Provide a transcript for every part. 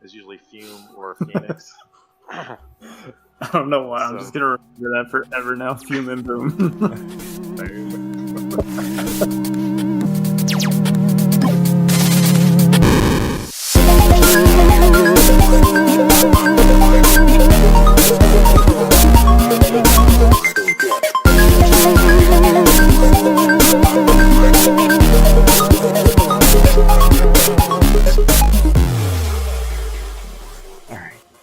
is usually Fume or Phoenix. I don't know why. I'm just gonna remember that forever now. Fume and Boom.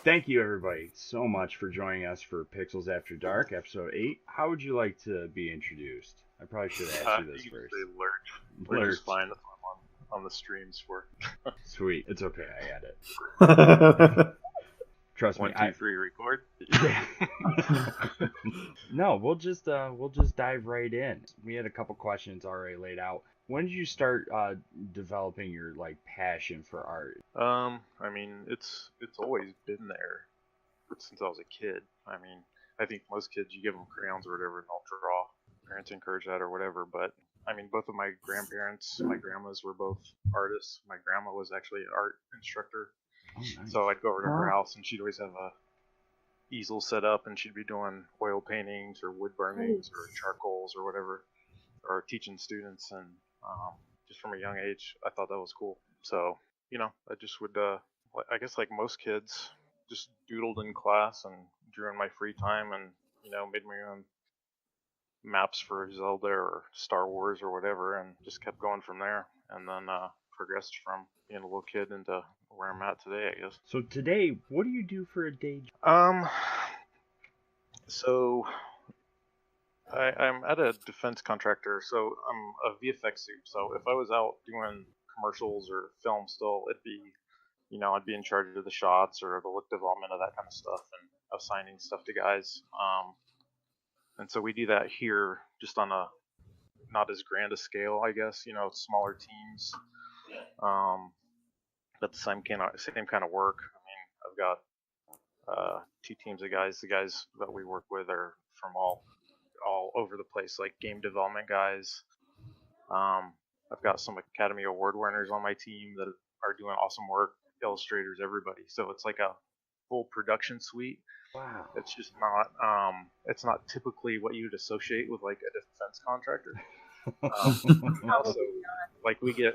Thank you, everybody, so much for joining us for Pixels After Dark, Episode 8. How would you like to be introduced? I probably should have asked you this first. Say Lurch. Lurch is fine. That's what I'm on the streams for. Sweet. It's okay. I had it. Trust me. 1, 2, 3, record. No, we'll just dive right in. We had a couple questions already laid out. When did you start developing your passion for art? I mean, it's always been there since I was a kid. I mean, I think most kids, you give them crayons or whatever and they'll draw. Parents encourage that or whatever. But I mean, both of my grandparents, my grandmas were both artists. My grandma was actually an art instructor. Oh, nice. So I'd go over to her house and she'd always have a easel set up and she'd be doing oil paintings or wood burnings or charcoals or whatever, or teaching students. And just from a young age, I thought that was cool. So, I just would, I guess like most kids, just doodled in class and drew in my free time and, made my own maps for Zelda or Star Wars or whatever and just kept going from there. And then progressed from being a little kid into where I'm at today, I guess. So today, what do you do for a day job? So I'm at a defense contractor, so I'm a VFX suit. So if I was out doing commercials or film still, it'd be, I'd be in charge of the shots or the look development of that kind of stuff and assigning stuff to guys. And so we do that here just on a not as grand a scale, I guess, smaller teams. But the same kind of work. I mean, I've got 2 teams of guys. The guys that we work with are from all over the place, like game development guys. I've got some Academy Award winners on my team that are doing awesome work, illustrators, everybody. So it's like a full production suite. Wow. It's just not it's not typically what you'd associate with like a defense contractor. Also, like we do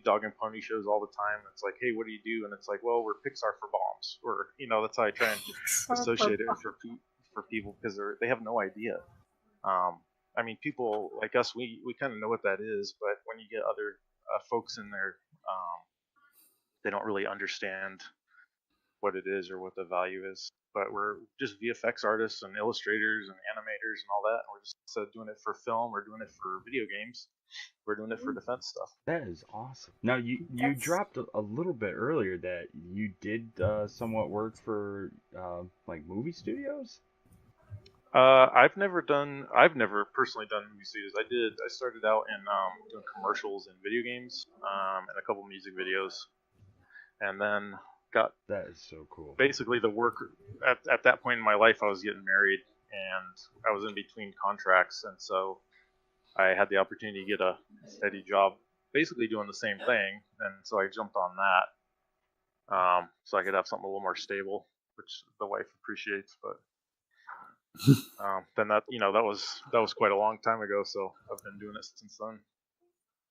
dog and pony shows all the time. It's like, hey, what do you do? And it's like, well, we're Pixar for bombs, or that's how I try and associate it for people because they have no idea. I mean, people like us, we kind of know what that is, but when you get other folks in there, they don't really understand what it is or what the value is. But we're just VFX artists and illustrators and animators and all that. And we're just doing it for film. We're doing it for video games. We're doing it for defense stuff. That is awesome. Now, you dropped a little bit earlier that you did somewhat work for movie studios? I've never personally done movie studios. I started out in doing commercials in video games and a couple music videos. And then that is so cool. Basically, the work at that point in my life, I was getting married and I was in between contracts, and so I had the opportunity to get a steady job, basically doing the same thing, and so I jumped on that, so I could have something a little more stable, which the wife appreciates. But then that was quite a long time ago, so I've been doing it since then.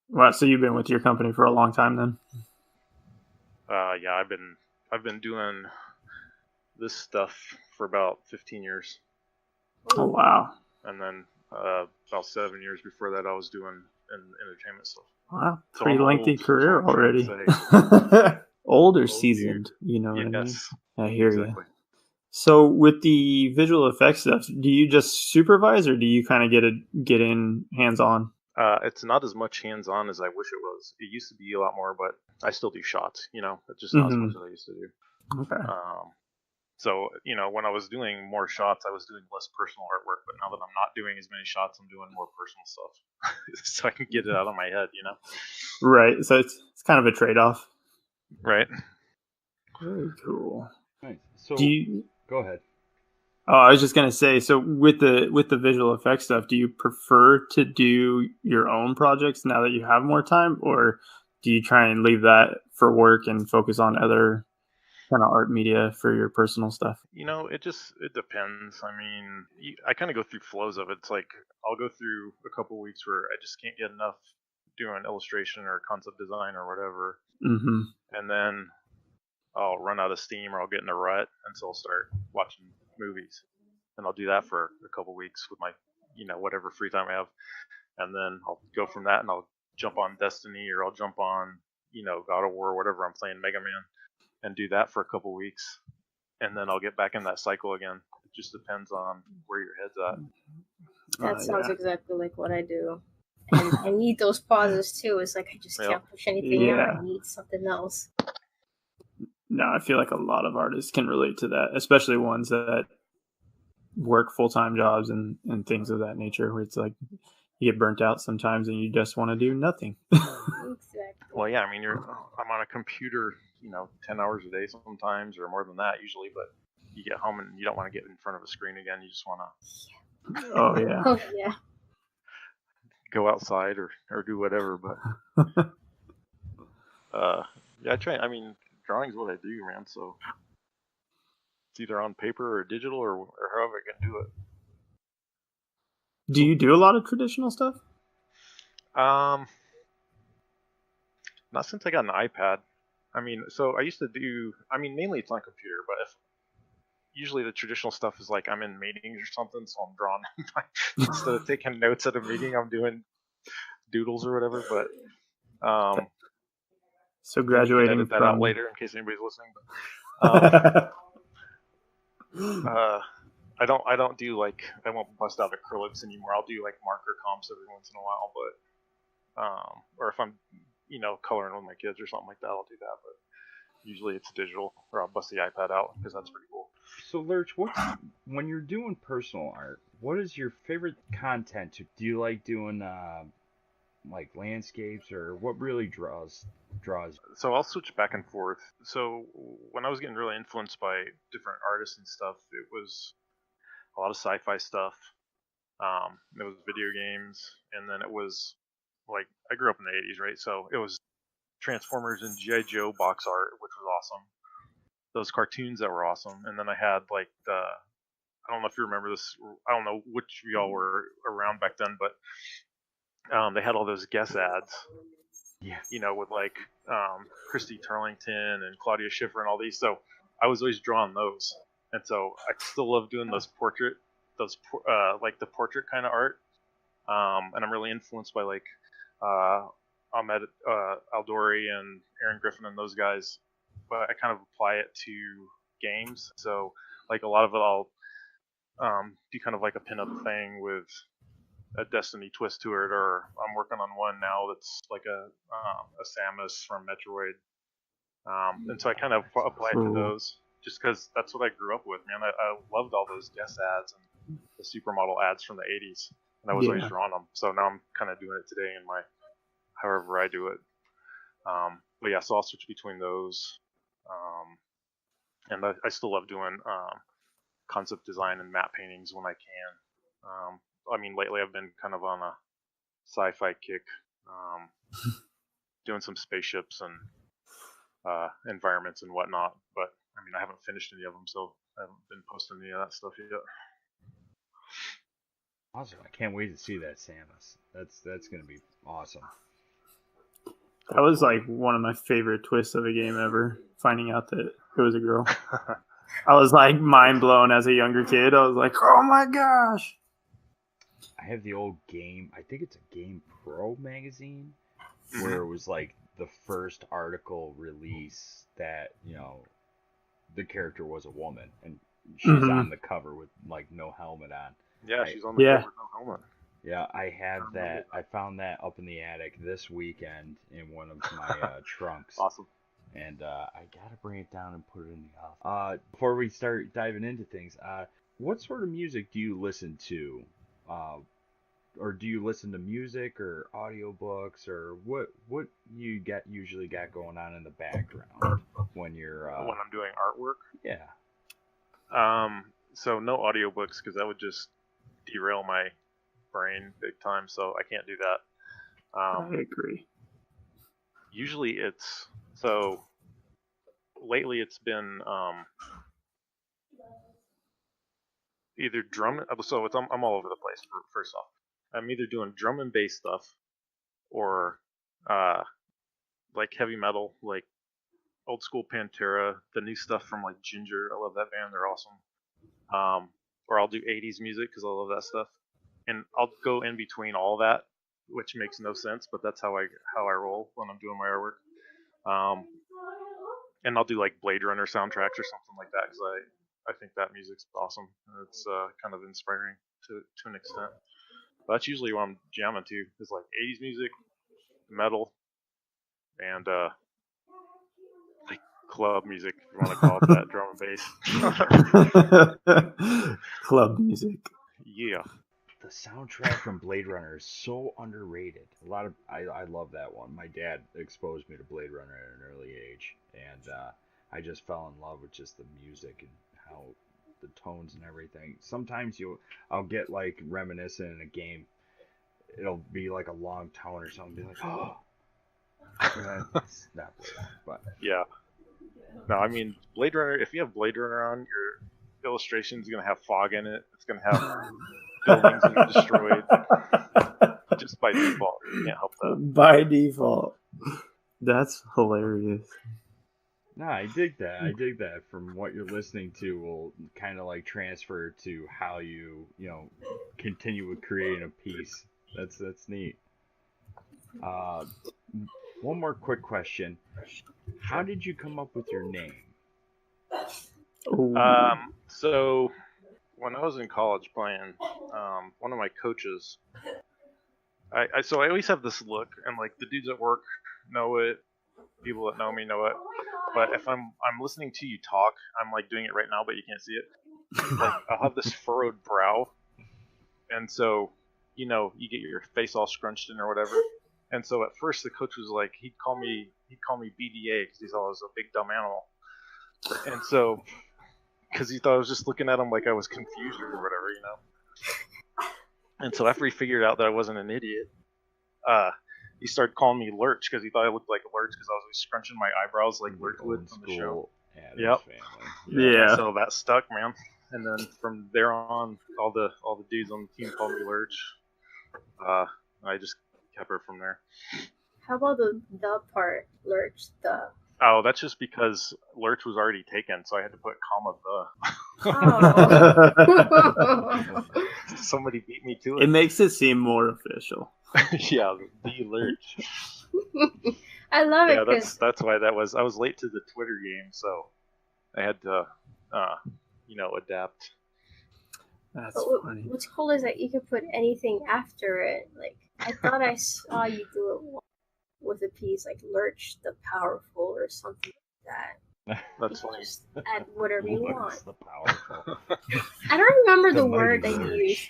Wow, so you've been with your company for a long time then? Yeah, I've been doing this stuff for about 15 years. Oh, wow. And then about 7 years before that, I was doing entertainment stuff. Wow, pretty lengthy career already. Old or seasoned, what I mean? I hear exactly. You. So with the visual effects stuff, do you just supervise or do you kind of get in hands-on? It's not as much hands-on as I wish it was. It used to be a lot more, but I still do shots, It's just not as much as I used to do. Okay. So, when I was doing more shots, I was doing less personal artwork, but now that I'm not doing as many shots, I'm doing more personal stuff so I can get it out of my head, Right. So it's kind of a trade-off. Right. Very cool. Nice. So go ahead. Oh, I was just going to say, so with the visual effects stuff, do you prefer to do your own projects now that you have more time, or do you try and leave that for work and focus on other kind of art media for your personal stuff? It depends. I mean, I kind of go through flows of it. It's like I'll go through a couple weeks where I just can't get enough doing illustration or concept design or whatever, and then I'll run out of steam or I'll get in a rut, and so I'll start watching movies, and I'll do that for a couple weeks with my, whatever free time I have, and then I'll go from that and I'll jump on Destiny or I'll jump on, God of War or whatever I'm playing, Mega Man, and do that for a couple weeks, and then I'll get back in that cycle again. It just depends on where your head's at. That sounds exactly like what I do. And I need those pauses too. It's like I just can't push anything out. I need something else. No, I feel like a lot of artists can relate to that, especially ones that work full-time jobs and things of that nature, where it's like you get burnt out sometimes and you just want to do nothing. Exactly. Well, yeah, I mean, I'm on a computer, 10 hours a day sometimes, or more than that usually, but you get home and you don't want to get in front of a screen again. You just want to Oh yeah go outside or do whatever. But yeah, I mean, drawing's what I do, man, so it's either on paper or digital or however I can do it. Do you do a lot of traditional stuff? Not since I got an iPad. I mean, so I used to do, mainly it's on computer, but usually the traditional stuff is like I'm in meetings or something, so I'm drawing. Instead of taking notes at a meeting, I'm doing doodles or whatever, but so graduating edit that out later in case anybody's listening. But I don't do like, I won't bust out acrylics anymore. I'll do like marker comps every once in a while, but or if I'm coloring with my kids or something like that, I'll do that. But usually it's digital, or I'll bust the iPad out because that's pretty cool. So Lurch, when you're doing personal art, what is your favorite content? Do you like doing like landscapes, or what really draws? So I'll switch back and forth. So when I was getting really influenced by different artists and stuff, it was a lot of sci-fi stuff. It was video games, and then it was like, I grew up in the 80s, right? So it was Transformers and G.I. Joe box art, which was awesome. Those cartoons that were awesome. And then I had like I don't know if you remember this. I don't know which of y'all were around back then, but they had all those guest ads. Yeah. With like Christy Turlington and Claudia Schiffer and all these. So I was always drawing those, and so I still love doing those like the portrait kind of art. And I'm really influenced by like Ahmed Aldori and Aaron Griffin and those guys, but I kind of apply it to games. So like a lot of it, I'll do kind of like a pinup thing with a Destiny twist to it, or I'm working on one now that's like a Samus from Metroid, and so I kind of apply it to those just because that's what I grew up with, man. I loved all those guest ads and the supermodel ads from the 80s, and I was always drawing them. So now I'm kind of doing it today in my however I do it. But yeah, so I'll switch between those, and I still love doing concept design and matte paintings when I can. Lately I've been kind of on a sci-fi kick, doing some spaceships and environments and whatnot. But I haven't finished any of them, so I haven't been posting any of that stuff yet. Awesome! I can't wait to see that Samus. That's gonna be awesome. That was like one of my favorite twists of a game ever. Finding out that it was a girl. I was like mind blown as a younger kid. I was like, oh my gosh. I have the old game, I think it's a Game Pro magazine, where it was like the first article release that, the character was a woman, and she's on the cover with like no helmet on. Yeah, she's on the cover with no helmet. Yeah, I have that. I found that up in the attic this weekend in one of my trunks. Awesome. And I gotta bring it down and put it in the office. Before we start diving into things, what sort of music do you listen to? Or do you listen to music or audiobooks, or what you usually got going on in the background when you're when I'm doing artwork? Yeah. So no audiobooks, because that would just derail my brain big time, so I can't do that. I agree. Usually it's, so lately it's been either drum. So I'm all over the place. First off, I'm either doing drum and bass stuff or like heavy metal, like old school Pantera, the new stuff from like Ginger. I love that band; they're awesome. Or I'll do '80s music because I love that stuff, and I'll go in between all that, which makes no sense, but that's how I roll when I'm doing my artwork. And I'll do like Blade Runner soundtracks or something like that because I think that music's awesome. It's kind of inspiring to an extent. But that's usually what I'm jamming to is like '80s music, metal, and like club music, if you want to call it that, drum and bass. Club music. Yeah. The soundtrack from Blade Runner is so underrated. I love that one. My dad exposed me to Blade Runner at an early age, and I just fell in love with just the music and how the tones and everything. Sometimes I'll get like reminiscent in a game. It'll be like a long tone or something. Be like, oh, it's not Blade Runner, but yeah. No, I mean Blade Runner. If you have Blade Runner on, your illustration is gonna have fog in it. It's gonna have buildings that are destroyed just by default. You can't help that. By default. That's hilarious. No, I dig that. I dig that. From what you're listening to will kind of like transfer to how you continue with creating a piece. That's neat. One more quick question. How did you come up with your name? So when I was in college playing, one of my coaches, I always have this look, and like the dudes at work know it, people that know me know it. But if I'm listening to you talk, I'm like doing it right now, but you can't see it. Like I'll have this furrowed brow, and so you get your face all scrunched in or whatever. And so at first the coach was like, he'd call me BDA because he thought I was a big dumb animal. And so because he thought I was just looking at him like I was confused or whatever. And so after he figured out that I wasn't an idiot, he started calling me Lurch because he thought I looked like a Lurch because I was always scrunching my eyebrows like Lurch would from the show. Yep. Yeah. So that stuck, man. And then from there on, all the dudes on the team called me Lurch. I just kept her from there. How about the part, Lurch, the? Oh, that's just because Lurch was already taken, so I had to put comma the. Oh. Somebody beat me to it. It makes it seem more official. Yeah, the Lurch. I love it. Yeah, that's why that was. I was late to the Twitter game, so I had to, adapt. That's funny. What's cool is that you can put anything after it. Like I thought I saw you do it with a piece like Lurch the Powerful or something like that. That's funny. Just add whatever you want. The Powerful. I don't remember the word that you used.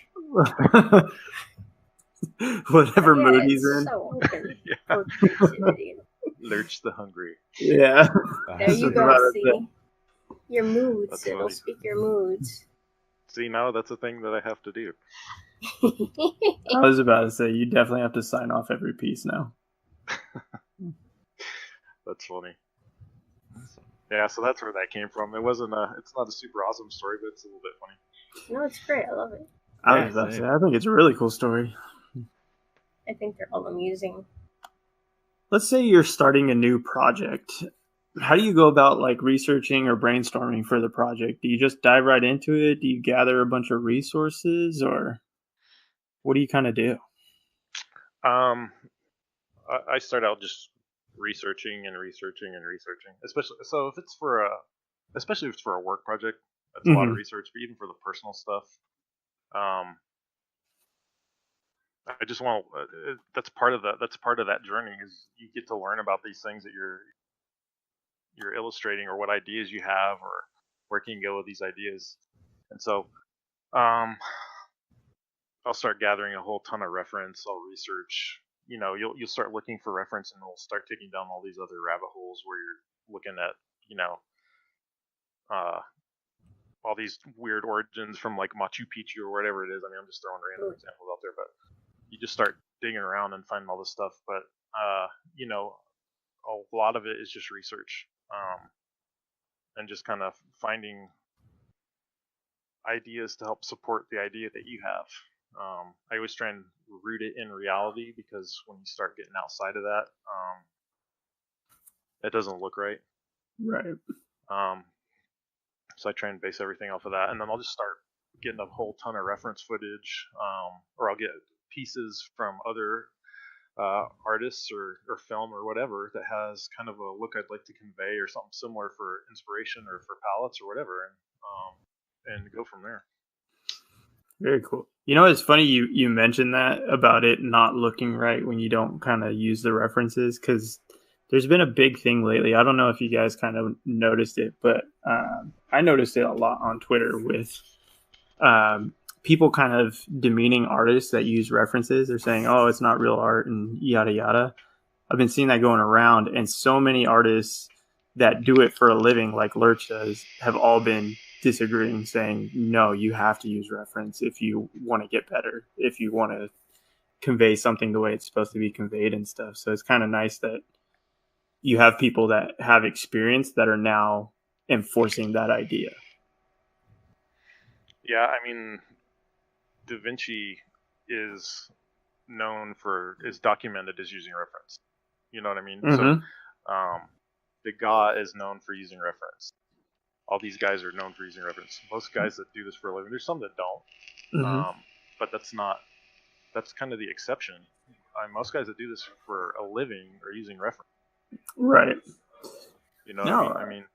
Whatever mood he's in. So open for creativity. Lurch the Hungry. Yeah. There you go. See your moods. That's It'll funny. speak your moods. See, now that's a thing that I have to do. I was about to say, you definitely have to sign off every piece now. That's funny. Yeah, so that's where that came from. It's not a super awesome story, but it's a little bit funny. No, it's great. I love it. I was about to say, I think it's a really cool story. I think they're all amusing. Let's say you're starting a new project. How do you go about like researching or brainstorming for the project? Do you just dive right into it? Do you gather a bunch of resources, or what do you kind of do? I start out just researching. Especially if it's for a work project, that's a lot of research. But even for the personal stuff, I just want that's part of that journey is you get to learn about these things that you're illustrating or what ideas you have or where can you go with these ideas. And so I'll start gathering a whole ton of reference. I'll research. You'll start looking for reference, and we'll start taking down all these other rabbit holes where you're looking at all these weird origins from like Machu Picchu or whatever it is. I mean, I'm just throwing random examples out there, but you just start digging around and finding all this stuff. But a lot of it is just research. and just kind of finding ideas to help support the idea that you have. I always try and root it in reality, because when you start getting outside of that, it doesn't look right. Right. So I try and base everything off of that, and then I'll just start getting a whole ton of reference footage, or I'll get pieces from other artists or film or whatever that has kind of a look I'd like to convey, or something similar for inspiration or for palettes or whatever, and go from there. Very cool. You know, it's funny you mentioned that about it not looking right when you don't kind of use the references, because there's been a big thing lately. I don't know if you guys kind of noticed it, but I noticed it a lot on Twitter with people kind of demeaning artists that use references. They're saying, oh, it's not real art and yada, yada. I've been seeing that going around, and so many artists that do it for a living, like Lurch does, have all been disagreeing, saying, no, you have to use reference if you want to get better, if you want to convey something the way it's supposed to be conveyed and stuff. So it's kind of nice that you have people that have experience that are now enforcing that idea. Yeah, I mean, Da Vinci is documented as using reference. You know what I mean? Mm-hmm. So, Degas is known for using reference. All these guys are known for using reference. Most guys that do this for a living, there's some that don't, Mm-hmm. but that's kind of the exception. Most guys that do this for a living are using reference. Right. You know what I mean? I mean,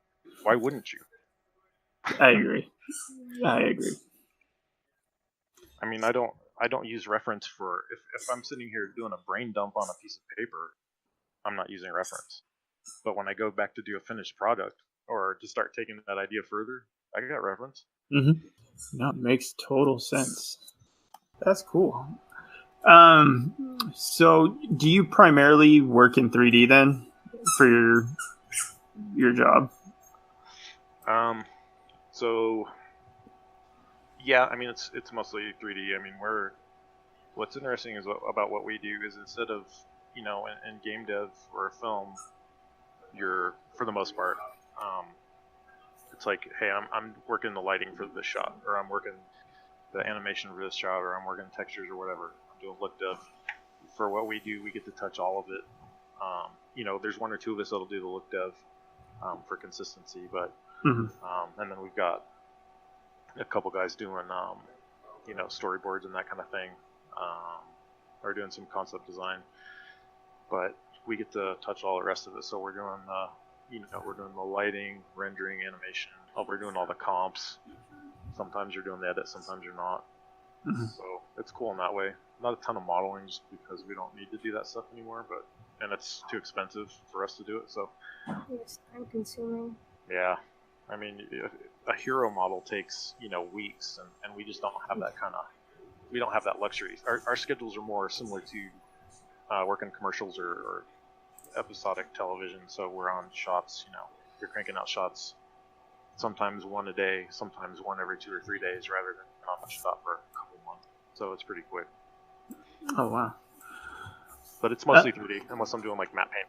why wouldn't you? I agree. I mean, I don't use reference for if I'm sitting here doing a brain dump on a piece of paper, I'm not using reference. But when I go back to do a finished product or to start taking that idea further, I got reference. Mm-hmm. That makes total sense. That's cool. So do you primarily work in 3D then for your job? So yeah, I mean it's mostly 3D. I mean what's interesting is about what we do is instead of in game dev or a film, you're for the most part, it's like, hey, I'm working the lighting for this shot, or I'm working the animation for this shot, or I'm working textures or whatever. I'm doing look dev. For what we do, we get to touch all of it. There's one or two of us that'll do the look dev for consistency, but and then we've got a couple guys doing storyboards and that kind of thing, or doing some concept design. But we get to touch all the rest of it. So we're doing we're doing the lighting, rendering, animation. We're doing all the comps. Sometimes you're doing the edit, sometimes you're not. So it's cool in that way. Not a ton of modeling, just because we don't need to do that stuff anymore, and it's too expensive for us to do it. So it's time consuming. Yeah, I mean, a hero model takes weeks, and we just don't have that we don't have that luxury. Our schedules are more similar to working commercials or episodic television. So we're on shots. You're cranking out shots. Sometimes one a day, sometimes one every 2 or 3 days, rather than on a shot for a couple months. So it's pretty quick. Oh wow! But it's mostly 3D, unless I'm doing like matte paint.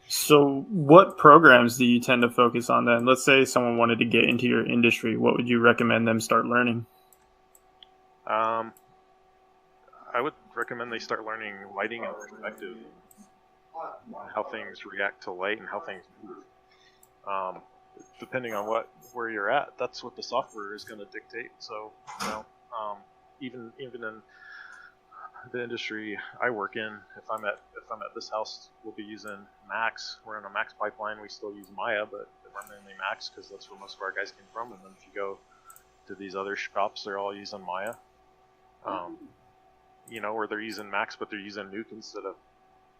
So what programs do you tend to focus on then? Let's say someone wanted to get into your industry. What would you recommend them start learning? I would recommend they start learning lighting and perspective, how things react to light and how things move. Depending on where you're at, that's what the software is going to dictate. So, even in the industry I work in, if I'm at this house, we'll be using Max. We're in a Max pipeline. We still use Maya, but we're mainly Max because that's where most of our guys came from. And then if you go to these other shops, they're all using Maya. Or they're using Max, but they're using Nuke instead of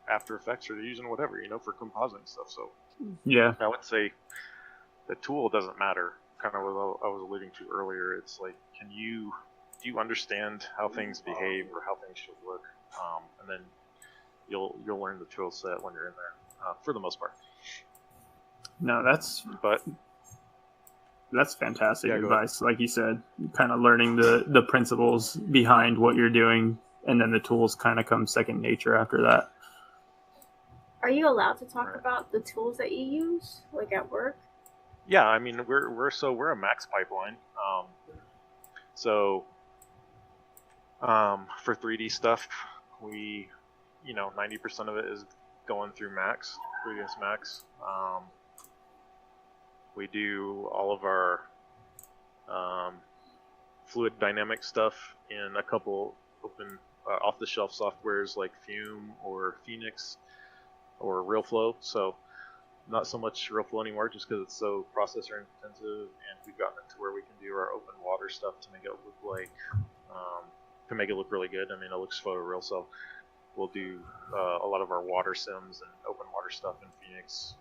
After Effects, or they're using whatever, for compositing stuff. So yeah, I would say the tool doesn't matter. Kind of what I was alluding to earlier. It's like, do you understand how things behave or how things should look? And then you'll learn the tool set when you're in there, for the most part. No, that's fantastic advice. Like you said, kind of learning the principles behind what you're doing, and then the tools kind of come second nature after that. Are you allowed to talk about the tools that you use, like at work? Yeah, I mean we're a max pipeline. For 3D stuff, we 90% of it is going through Max, 3ds Max. We do all of our fluid dynamic stuff in a couple open off-the-shelf softwares like Fume or Phoenix or RealFlow. So not so much RealFlow anymore, just because it's so processor intensive, and we've gotten it to where we can do our open water stuff to make it look like really good. I mean, it looks photoreal, so we'll do a lot of our water sims and open water stuff in Phoenix.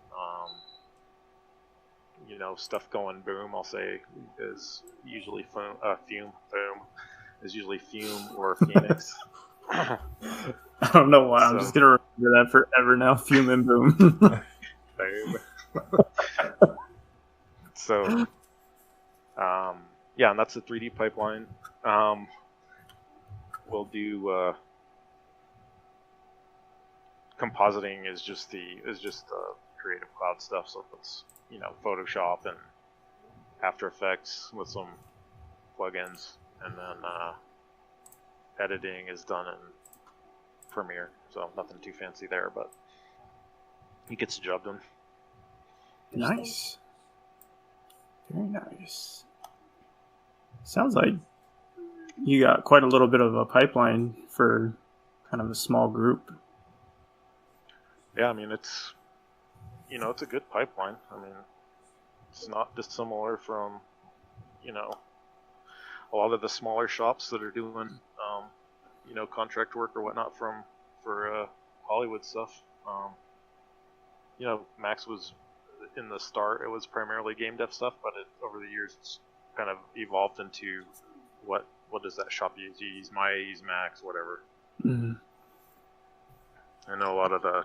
Stuff going boom, I'll say, is usually Fume is usually Fume or Phoenix. I don't know why. I'm just gonna remember that forever now. Fume and boom. Boom. Yeah, and that's the 3D pipeline. We'll do compositing is just the Creative Cloud stuff. So it's Photoshop and After Effects with some plugins, and then editing is done in Premiere. So nothing too fancy there, but he gets the job done. Nice. Very nice. Sounds like you got quite a little bit of a pipeline for kind of a small group. Yeah, I mean, it's a good pipeline. I mean, it's not dissimilar from a lot of the smaller shops that are doing contract work or whatnot for Hollywood stuff. Max was in the start, it was primarily game dev stuff, but over the years it's kind of evolved into what does that shop use? You use Maya, use Max, whatever. Mm-hmm. I know a lot of the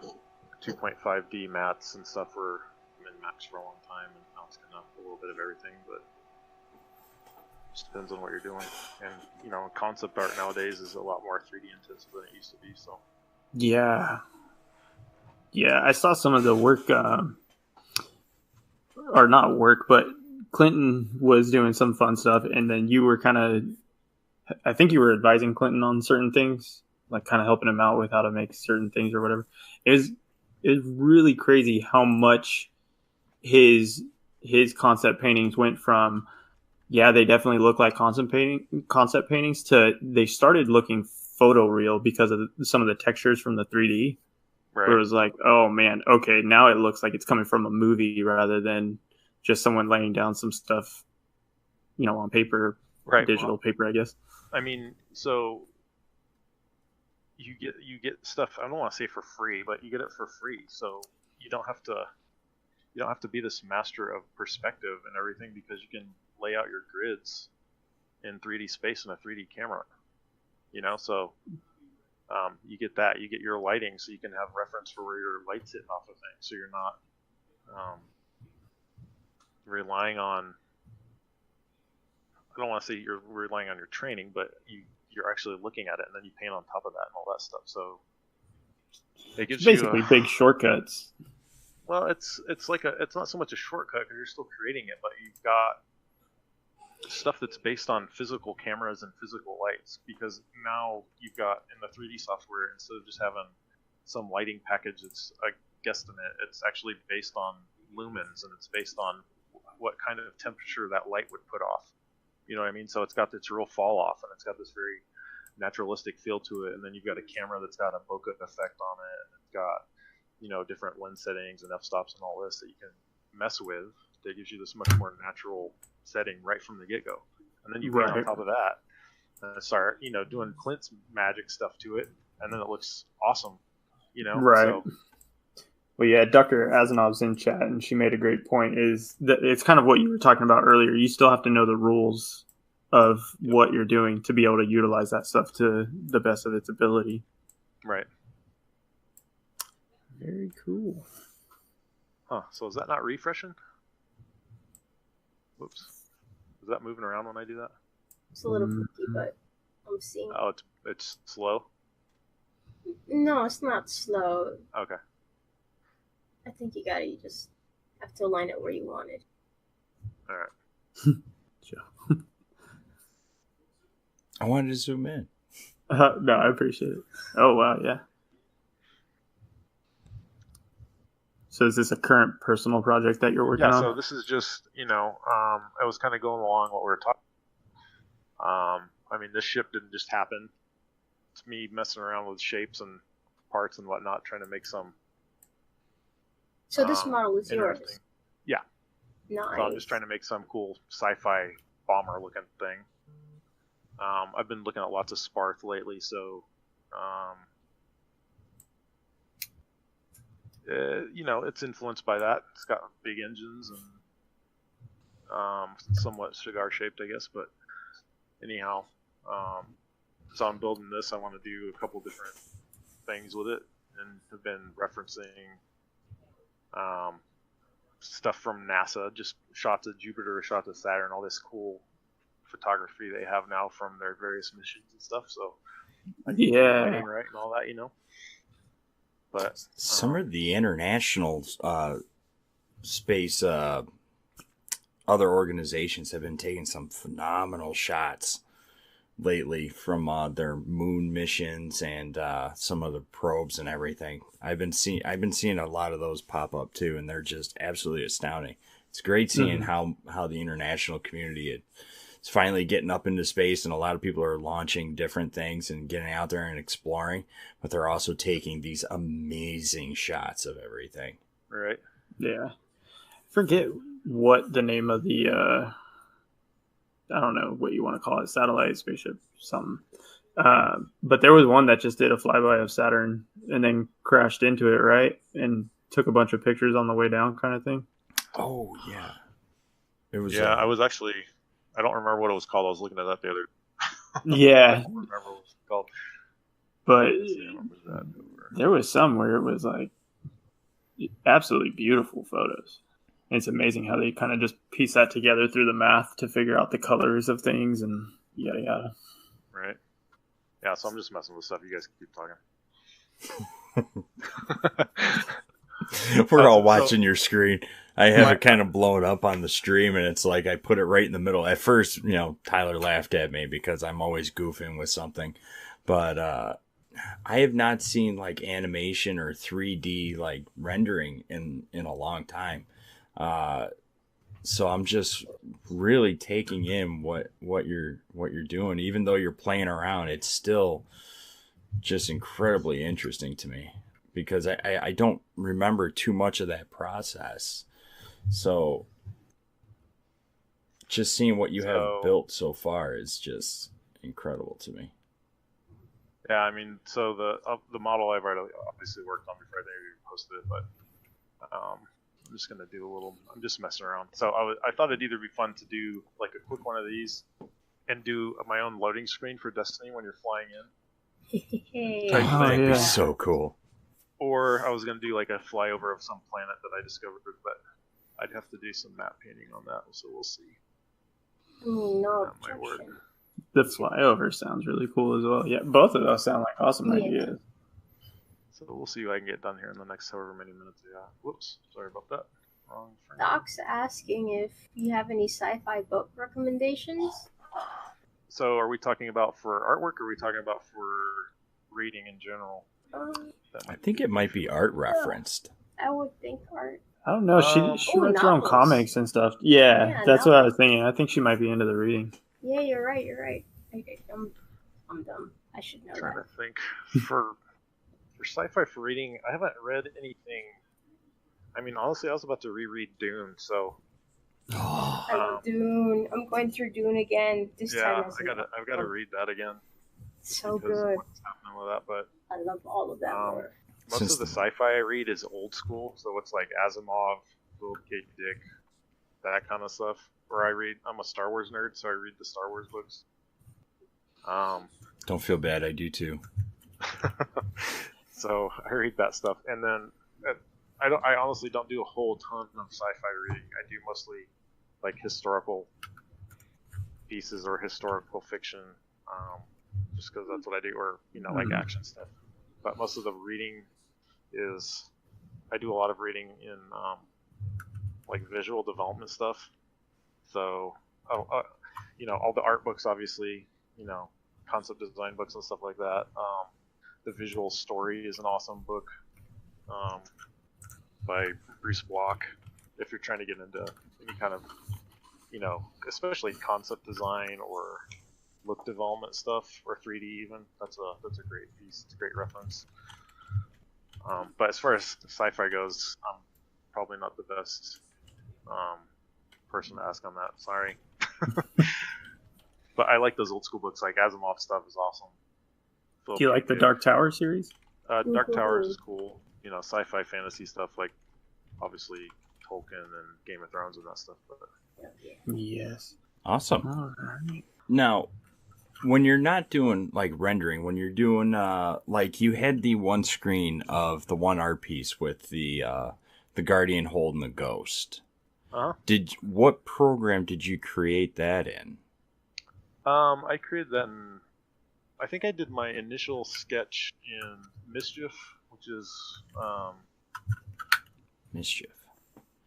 2.5D mats and stuff were in Max for a long time, and now it's kind of a little bit of everything, but it just depends on what you're doing. And concept art nowadays is a lot more 3D intensive than it used to be. So yeah, I saw some of the work, or not work, but Clinton was doing some fun stuff, and then you were I think you were advising Clinton on certain things, like kind of helping him out with how to make certain things or whatever. It was really crazy how much his concept paintings went from, yeah, they definitely look like concept paintings, to they started looking photoreal because of some of the textures from the 3D. Right. Where it was like, oh man, okay, now it looks like it's coming from a movie rather than just someone laying down some stuff, on paper, right? Digital paper, I guess. I mean, so you get stuff. I don't want to say for free, but you get it for free. So you don't have to be this master of perspective and everything, because you can lay out your grids in 3D space in a 3D camera. So you get that. You get your lighting, so you can have reference for where your light's hitting off of things. So you're not relying on. I don't want to say you're relying on your training, but you're actually looking at it, and then you paint on top of that and all that stuff. So it gives basically big shortcuts. Well, it's not so much a shortcut because you're still creating it, but you've got stuff that's based on physical cameras and physical lights, because now you've got in the 3D software, instead of just having some lighting package that's a guesstimate, it's actually based on lumens, and it's based on what kind of temperature that light would put off. You know what I mean? So it's got this real fall off, and it's got this very naturalistic feel to it, and then you've got a camera that's got a bokeh effect on it, and it's got different lens settings and f-stops and all this that you can mess with, that gives you this much more natural setting right from the get-go. And then you paint on top of that and start doing Clint's magic stuff to it, and then it looks awesome. Right. So, well, yeah, Dr. Azanov's in chat, and she made a great point, is that it's kind of what you were talking about earlier. You still have to know the rules of what you're doing to be able to utilize that stuff to the best of its ability. Right. Very cool. Huh, so is that not refreshing? Whoops. Is that moving around when I do that? It's a little funky, but I'm seeing. Oh, it's slow? No, it's not slow. Okay. I think you just have to align it where you want it. All right. I wanted to zoom in. No, I appreciate it. Oh, wow, yeah. So is this a current personal project that you're working on? Yeah, so this is just, I was kind of going along what we were talking. I mean, this ship didn't just happen. It's me messing around with shapes and parts and whatnot, trying to make some. So this model is yours? Yeah. Nice. So I'm just trying to make some cool sci-fi bomber-looking thing. I've been looking at lots of Sparth lately, so it's influenced by that. It's got big engines and somewhat cigar-shaped, I guess. But anyhow, so I'm building this. I want to do a couple different things with it, and have been referencing stuff from NASA, just shots of Jupiter, shots of Saturn, all this cool photography they have now from their various missions and stuff. So I can lighting right and all that, But some of the international space other organizations have been taking some phenomenal shots lately from their moon missions and some of the probes and everything. I've been seeing a lot of those pop up too, and they're just absolutely astounding. It's great seeing how the international community is finally getting up into space, and a lot of people are launching different things and getting out there and exploring, but they're also taking these amazing shots of everything. Right. Yeah. Forget what the name of the I don't know what you want to call it, satellite, spaceship, something. But there was one that just did a flyby of Saturn and then crashed into it, right? And took a bunch of pictures on the way down, kind of thing. Oh yeah. It was. Yeah, I was actually. I don't remember what it was called. I was looking at that the other. Yeah. I don't remember what it was called. But there was some where it was like absolutely beautiful photos. It's amazing how they kind of just piece that together through the math to figure out the colors of things and yada yada. Right. Yeah, so I'm just messing with stuff. You guys can keep talking. We're all watching your screen. I have it kind of blown up on the stream, and it's like I put it right in the middle. At first, Tyler laughed at me because I'm always goofing with something. But I have not seen like animation or 3D like rendering in a long time. So I'm just really taking in what you're doing. Even though you're playing around, it's still just incredibly interesting to me because I don't remember too much of that process. So just seeing what you have built so far is just incredible to me. Yeah, I mean, so the model I've already obviously worked on before they posted it, but I'm just gonna do a little. I'm just messing around. So I thought it'd either be fun to do like a quick one of these and do my own loading screen for Destiny when you're flying in. That'd be so cool. Or I was gonna do like a flyover of some planet that I discovered, but I'd have to do some map painting on that, so we'll see. No, my word. The flyover sounds really cool as well. Yeah, both of those sound like awesome ideas. So we'll see what I can get done here in the next however many minutes. Yeah. Whoops. Sorry about that. Wrong frame. Doc's asking if you have any sci-fi book recommendations. So are we talking about for artwork, or are we talking about for reading in general? I think it might be art referenced. I would think art. I don't know. She writes her own comics and stuff. Yeah, that's what I was thinking. I think she might be into the reading. Yeah, you're right. I'm dumb. I should know. I'm trying to think for sci-fi for reading. I haven't read anything. I mean, honestly, I was about to reread Dune, so. I love Dune. I'm going through Dune again this time. I've got to read that again. So good. What's happening with that? But I love all of that. Most of the sci-fi I read is old school, so it's like Asimov, Philip K. Dick, that kind of stuff. Or I'm a Star Wars nerd, so I read the Star Wars books. Don't feel bad, I do too. So I read that stuff, and then I honestly don't do a whole ton of sci-fi reading. I do mostly like historical pieces or historical fiction, just because that's what I do, or like action stuff. But most of the reading I do a lot of reading in like visual development stuff. So, all the art books, obviously, concept design books and stuff like that. The Visual Story is an awesome book by Bruce Block. If you're trying to get into any kind of, especially concept design or look development stuff, or 3D even, that's a great piece. It's a great reference. But as far as sci-fi goes, I'm probably not the best person to ask on that. Sorry. But I like those old school books. Like Asimov stuff is awesome. Do you like the Dark Tower series? Dark Towers is cool. Sci-fi fantasy stuff like obviously Tolkien and Game of Thrones and that stuff. But yes. Awesome. All right. Now, when you're not doing like rendering, when you're doing like you had the one screen of the one art piece with the Guardian holding the ghost. What program did you create that in? I created that in, I think I did my initial sketch in Mischief, which is Mischief.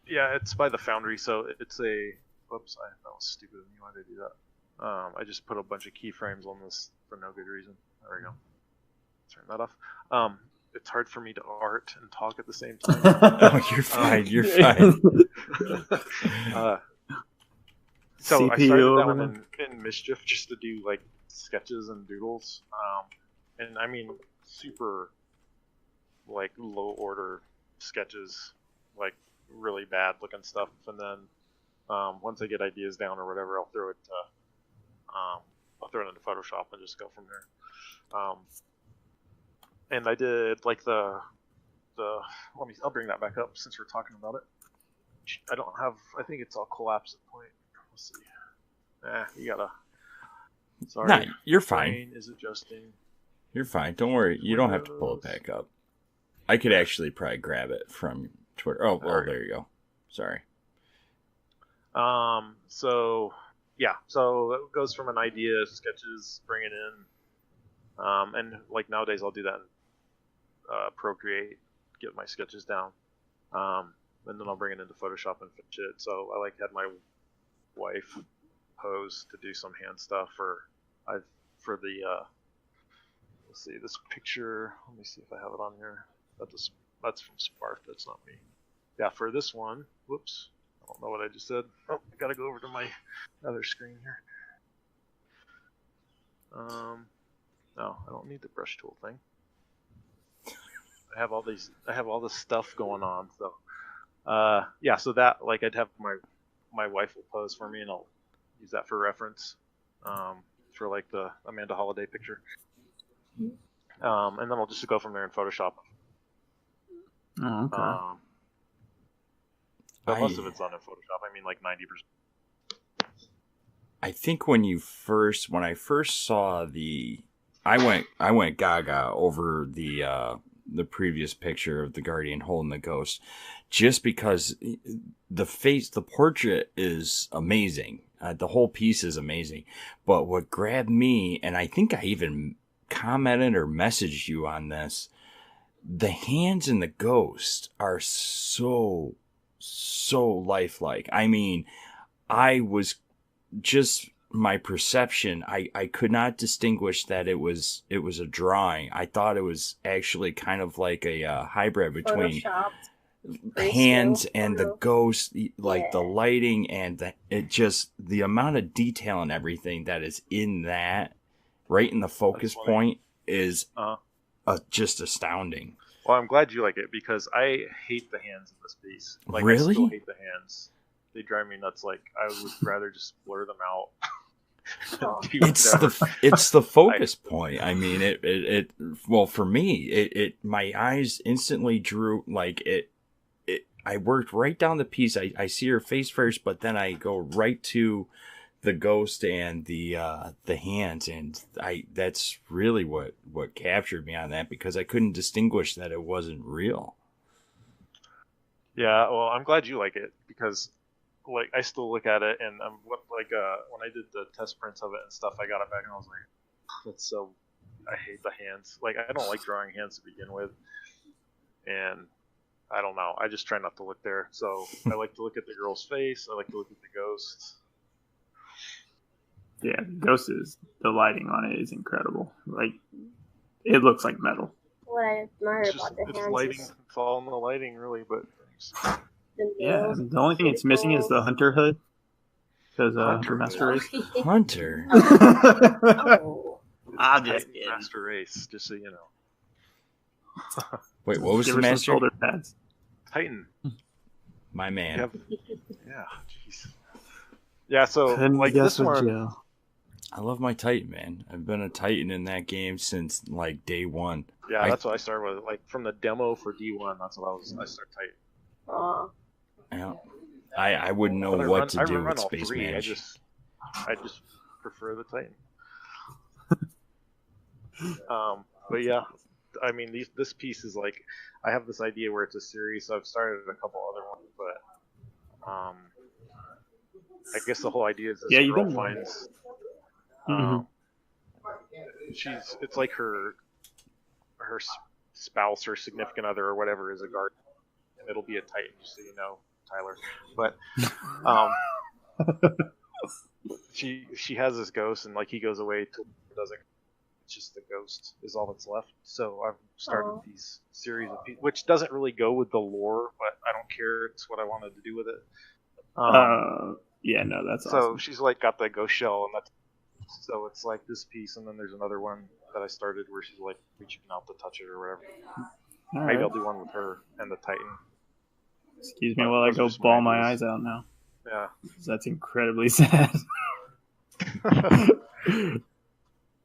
Yeah, it's by the Foundry, so it's a. Whoops, that was stupid of me. Why did I do that? I just put a bunch of keyframes on this for no good reason. There we go. Turn that off. It's hard for me to art and talk at the same time. Oh, you're fine. You're fine. So CPU I started that one in Mischief just to do like sketches and doodles, and I mean super like low order sketches, like really bad looking stuff, and then once I get ideas down or whatever, I'll throw it into Photoshop and just go from there. And I did like the I'll bring that back up since we're talking about it. I think it's all collapsed at point. Let's see. You gotta. Sorry. Nah, you're fine. Brain is adjusting. You're fine. Don't worry. You don't have to pull it back up. I could actually probably grab it from Twitter. Oh, well, there you go. Sorry. So it goes from an idea, sketches, bring it in, and like nowadays I'll do that in Procreate, get my sketches down, and then I'll bring it into Photoshop and finish it. So I had my wife pose to do some hand stuff, for the let's see, this picture. Let me see if I have it on here. That's from Spark. That's not me. Yeah, for this one. Whoops. I don't know what I just said. Oh, I gotta go over to my other screen here. No, I don't need the brush tool thing. I have all this stuff going on. So, so that I'd have my wife will pose for me, and I'll use that for reference, for like the Amanda Holiday picture. And then I'll just go from there in Photoshop. Oh, okay. But most of it's done in Photoshop. I mean, like 90%. I think when I first saw I went gaga over the previous picture of the Guardian holding the ghost, just because the portrait is amazing. The whole piece is amazing. But what grabbed me, and I think I even commented or messaged you on this, the hands in the ghost are so lifelike. I mean, I was just my perception. I could not distinguish that it was a drawing. I thought it was actually kind of like a hybrid between hands and the ghost, like the lighting and the amount of detail and everything that is in that, right in the focus point, is just astounding. Well, I'm glad you like it, because I hate the hands in this piece. Like, really? I still hate the hands. They drive me nuts. Like, I would rather just blur them out. It's the focus point. I mean, well, for me, my eyes instantly drew, like it. I worked right down the piece. I see her face first, but then I go right to the ghost and the hands, and that's really what captured me on that, because I couldn't distinguish that it wasn't real. Yeah, well, I'm glad you like it, because like I still look at it, and when I did the test prints of it and stuff, I got it back and I was like, that's so. I hate the hands. Like, I don't like drawing hands to begin with, and I don't know. I just try not to look there. So I like to look at the girl's face. I like to look at the ghost. Yeah, Ghost is, the lighting on it is incredible. Like, it looks like metal. What I admire about the hands lighting. is It's all in the lighting, really. But yeah, the only thing it's missing is the hunter hood. Because Master Race. Hunter. Oh. I'm just kidding. Master Race, just so you know. Wait, what was Give the her master? some shoulder pads. Titan. My man. Yeah, jeez. Yeah, so like this one. Joe. I love my Titan, man. I've been a Titan in that game since like day one. Yeah, that's what I started with. Like from the demo for D1, that's what I started Titan. Yeah. I wouldn't know what to do with Space Mage. I just prefer the Titan. But yeah, I mean, this piece is like, I have this idea where it's a series, so I've started a couple other ones, but I guess the whole idea is this girl finds, it's like her spouse or significant other or whatever is a guardian, and it'll be a Titan, just so you know, Tyler. But she has this ghost, and like he goes away till it doesn't. It's just the ghost is all that's left. So I've started these series of pieces, which doesn't really go with the lore, but I don't care. It's what I wanted to do with it. Yeah, no, that's so awesome. She's like got the ghost shell, and that's so it's like this piece, and then there's another one that I started where she's like reaching out to touch it or whatever. Maybe I'll do one with her and the Titan. Excuse me while I go bawl my eyes out now. Yeah, that's incredibly sad.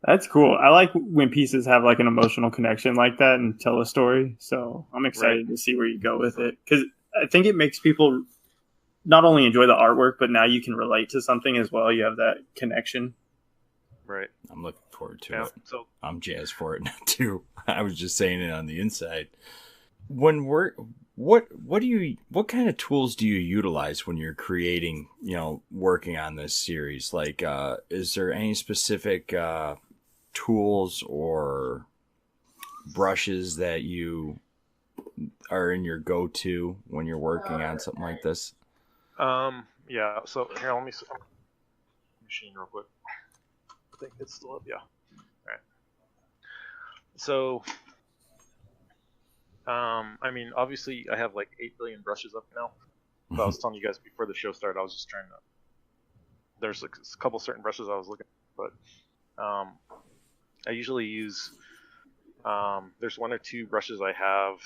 That's cool. I like when pieces have like an emotional connection like that and tell a story. So I'm excited to see where you go with it, because I think it makes people not only enjoy the artwork, but now you can relate to something as well. You have that connection. Right. I'm looking forward to it. So I'm jazzed for it now too. I was just saying it on the inside. When what kind of tools do you utilize when you're creating, working on this series? Like, is there any specific tools or brushes that you are in your go-to when you're working on something like this? Yeah. So here, let me see. Machine real quick. I think it's still up. Yeah. All right. So, I mean, obviously, I have like 8 billion brushes up now. But I was telling you guys before the show started, I was just trying to. There's a couple certain brushes I was looking at, but I usually use. There's 1 or 2 brushes I have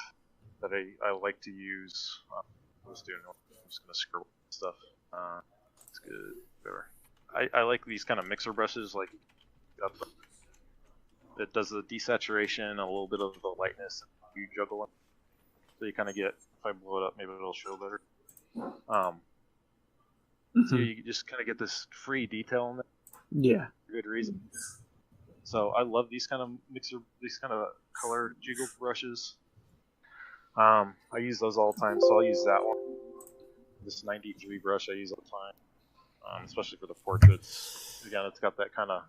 that I like to use. I'm just gonna scribble stuff. It's good. Whatever. I like these kind of mixer brushes, like it does the desaturation, a little bit of the lightness, and you juggle it. So you kind of get, if I blow it up, maybe it'll show better. So you just kind of get this free detail in there. Yeah. For good reason. So I love these kind of color jiggle brushes. I use those all the time, so I'll use that one. This 93 brush I use all the time, especially for the portraits. Again, it's got that kind of,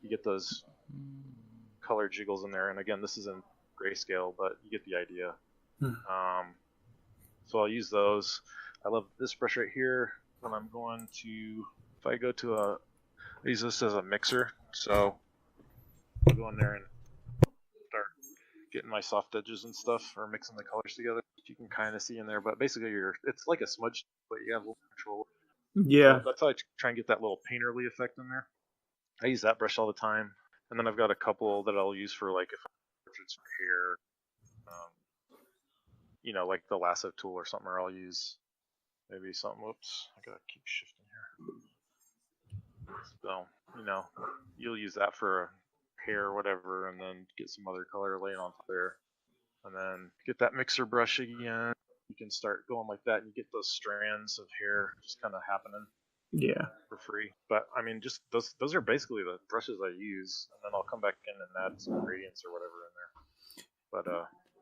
you get those color jiggles in there, and again, this is in grayscale, but you get the idea. So I'll use those. I love this brush right here when I'm going to, if I go to I use this as a mixer, so I'll go in there and start getting my soft edges and stuff, or mixing the colors together. You can kind of see in there, but basically it's like a smudge, but you have a little control. Yeah. So that's how I try and get that little painterly effect in there. I use that brush all the time, and then I've got a couple that I'll use for like if portraits for hair, like the lasso tool or something, or I'll use maybe something. Whoops, I gotta keep shifting here. So you'll use that for hair or whatever, and then get some other color laying on top there, and then get that mixer brush again. You can start going like that, and you get those strands of hair just kind of happening. Yeah. For free. But I mean, just those are basically the brushes I use, and then I'll come back in and add some gradients or whatever in there. But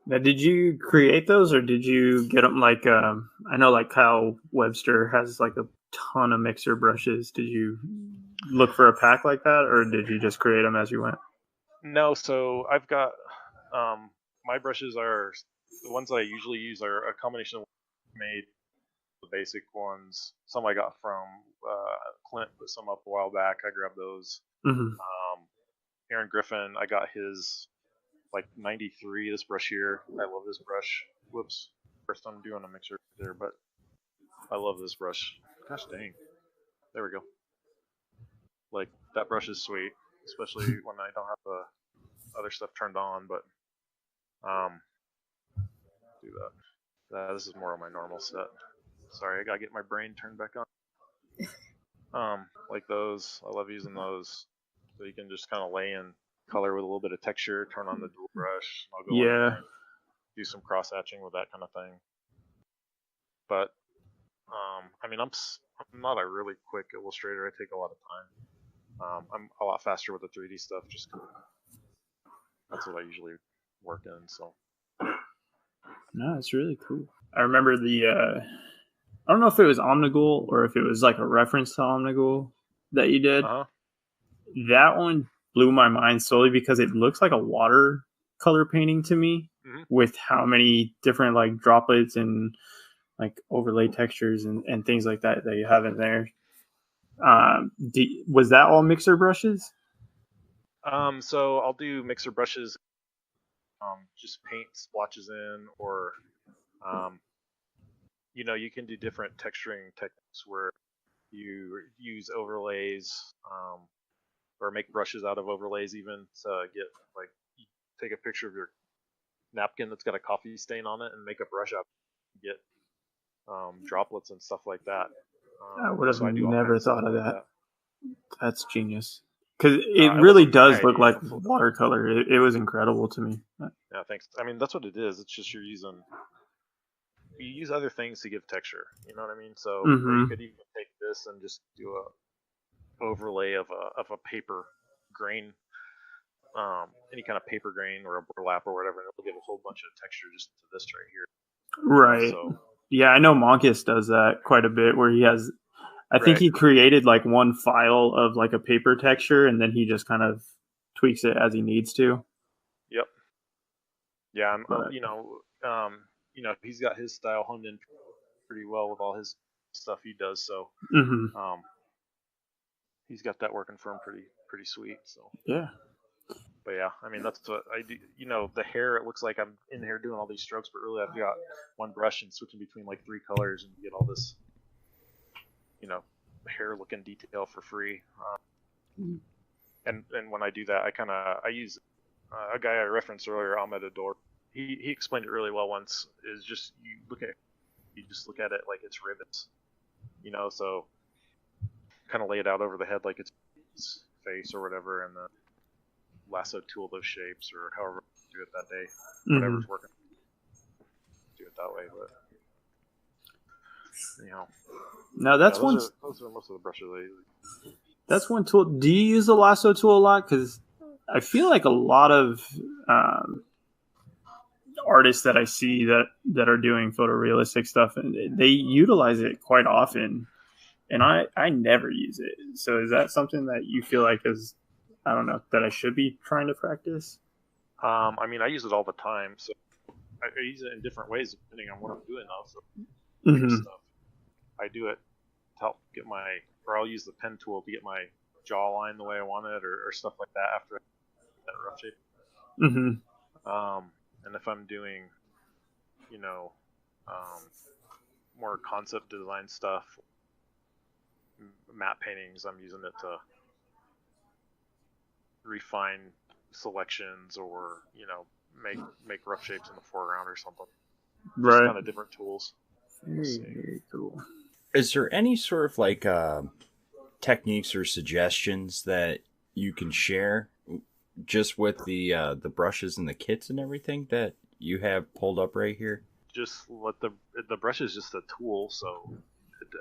now, did you create those, or did you get them like I know like Kyle Webster has like a ton of mixer brushes. Did you look for a pack like that, or did you just create them as you went? No, so I've got my brushes are the ones that I usually use are a combination of made the basic ones. Some I got from Clint put some up a while back. I grabbed those. Aaron Griffin, I got his like 93. This brush here, I love this brush. Whoops, first I'm doing a mixer there, but I love this brush. Gosh dang, there we go. Like that brush is sweet, especially when I don't have the other stuff turned on. But do that. This is more of my normal set. Sorry, I gotta get my brain turned back on. Like those, I love using those. So you can just kind of lay in color with a little bit of texture, turn on the dual brush. I'll go in there and do some cross hatching with that kind of thing. But I mean, I'm not a really quick illustrator. I take a lot of time. I'm a lot faster with the 3D stuff, just 'cause that's what I usually work in. So. No, it's really cool. I remember I don't know if it was Omnigul or if it was like a reference to Omnigul that you did. That one blew my mind solely because it looks like a watercolor painting to me, with how many different like droplets and like overlay textures and things like that you have in there. Was that all mixer brushes? So I'll do mixer brushes, just paint splotches in, or you can do different texturing techniques where you use overlays, or make brushes out of overlays, even to get like, you take a picture of your napkin that's got a coffee stain on it and make a brush up, get droplets and stuff like that. I would have never thought of that. That's genius. Because it really does look like watercolor. It was incredible to me. Yeah, thanks. I mean, that's what it is. It's just you use other things to give texture. You know what I mean? So you could even take this and just do a overlay of a paper grain, any kind of paper grain or a burlap or whatever, and it'll give a whole bunch of texture just to this right here. Right. So, yeah, I know Monkus does that quite a bit, where he has, I think he created like one file of like a paper texture, and then he just kind of tweaks it as he needs to. Yep. Yeah, he's got his style honed in pretty well with all his stuff he does. So, he's got that working for him pretty sweet. So yeah. But yeah, I mean, that's what I do. The hair, it looks like I'm in here doing all these strokes, but really I've got one brush and switching between like 3 colors, and you get all this, hair looking detail for free. And when I do that, I use a guy I referenced earlier, Ahmed Ador. He explained it really well once. Is just you just look at it like it's rivets, so kind of lay it out over the head like it's face or whatever, and then lasso tool those shapes, or however you do it that day, whatever's working. Do it that way, but Now that's those are most of the brushes I use. That's one tool. Do you use the lasso tool a lot? Because I feel like a lot of artists that I see that are doing photorealistic stuff, and they utilize it quite often, and I never use it. So is that something that you feel like is, I don't know, that I should be trying to practice? I mean, I use it all the time, so I use it in different ways depending on what I'm doing now. So stuff, I do it to help get or I'll use the pen tool to get my jawline the way I want it, or stuff like that after that rough shape. And if I'm doing, more concept design stuff, matte paintings, I'm using it to refine selections, or make rough shapes in the foreground or something. Just kind of different tools. Very cool. Is there any sort of like techniques or suggestions that you can share just with the brushes and the kits and everything that you have pulled up right here? Just let the brush is just a tool, so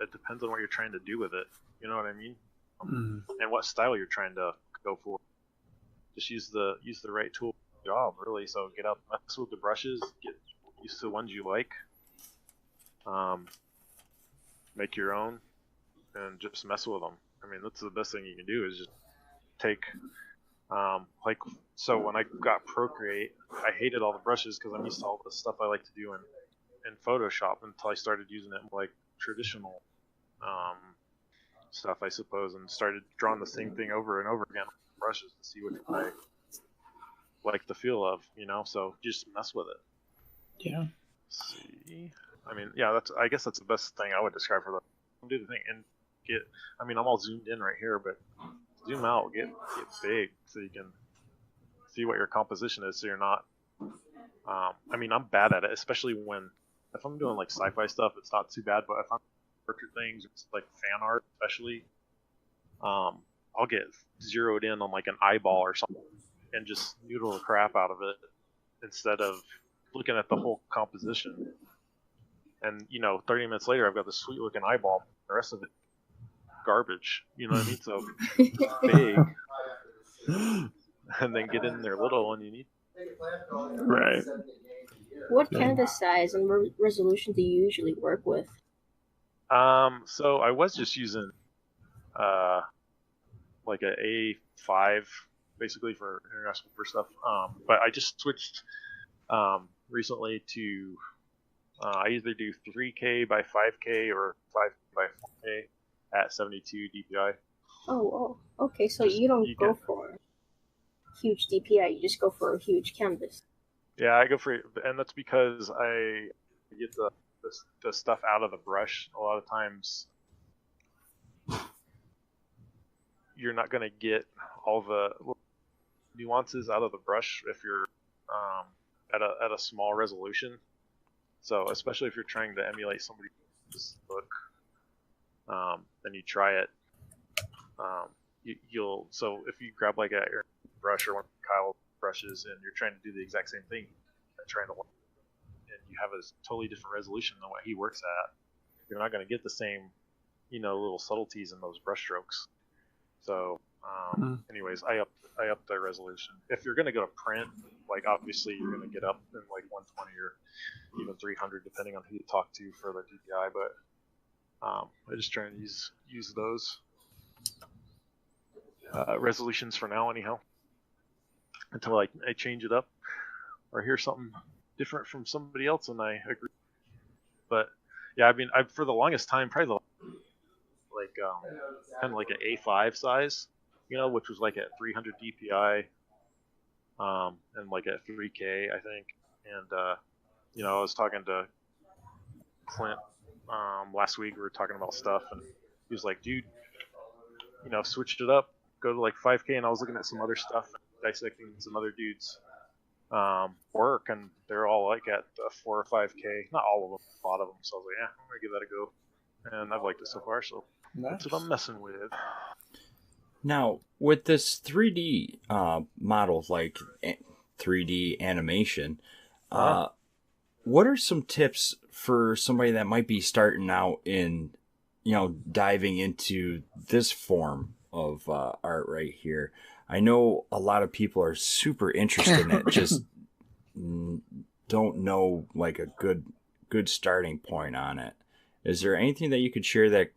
it depends on what you're trying to do with it. You know what I mean? And what style you're trying to go for. Just use the right tool job, really. So get out, mess with the brushes, get used to the ones you like. Make your own, and just mess with them. I mean, that's the best thing you can do, is just take, so when I got Procreate, I hated all the brushes because I'm used to all the stuff I like to do in Photoshop, until I started using it like traditional stuff, I suppose, and started drawing the same thing over and over again with brushes to see which I like the feel of, so just mess with it. Yeah. See, I mean, yeah, I guess that's the best thing I would describe for do the thing and I'm all zoomed in right here, but zoom out, get big so you can see what your composition is, so you're not I mean, I'm bad at it, especially if I'm doing like sci-fi stuff, it's not too bad, but if I'm portrait things, it's like fan art especially, I'll get zeroed in on like an eyeball or something and just noodle the crap out of it instead of looking at the whole composition. And 30 minutes later, I've got this sweet looking eyeball. The rest of it, garbage. You know what I mean? So big, and then get in there little when you need. Right. What canvas size and resolution do you usually work with? So I was just using like a A5 basically for international paper stuff. But I just switched recently to I either do 3K by 5K or 5K by 4K at 72 DPI. Oh, okay. So you don't go for huge DPI. You just go for a huge canvas. Yeah, I go for it, and that's because I get the stuff out of the brush. A lot of times, you're not going to get all the nuances out of the brush if you're at a small resolution. So, especially if you're trying to emulate somebody's look, then you try it. So if you grab like a brush or one of Kyle's brushes and you're trying to do the exact same thing, and you have a totally different resolution than what he works at, you're not going to get the same, little subtleties in those brush strokes. So, anyways, I up the resolution. If you're going to go to print, like obviously you're going to get up in like 120 or even 300 depending on who you talk to for the DPI, but I just try and use those resolutions for now anyhow, until I change it up or hear something different from somebody else and I agree. But yeah, I mean, for the longest time, probably kind of like an A5 size, which was like at 300 DPI, and like at 3K, I think. And I was talking to Clint last week. We were talking about stuff, and he was like, "Dude, switched it up, go to like 5K." And I was looking at some other stuff, dissecting some other dudes' work, and they're all like at 4 or 5K. Not all of them, a lot of them. So I was like, "Yeah, I'm gonna give that a go," and I've liked it so far. So that's what I'm messing with. Now, with this 3D model, like 3D animation, what are some tips for somebody that might be starting out in, diving into this form of art right here? I know a lot of people are super interested in it, just don't know like a good starting point on it. Is there anything that you could share that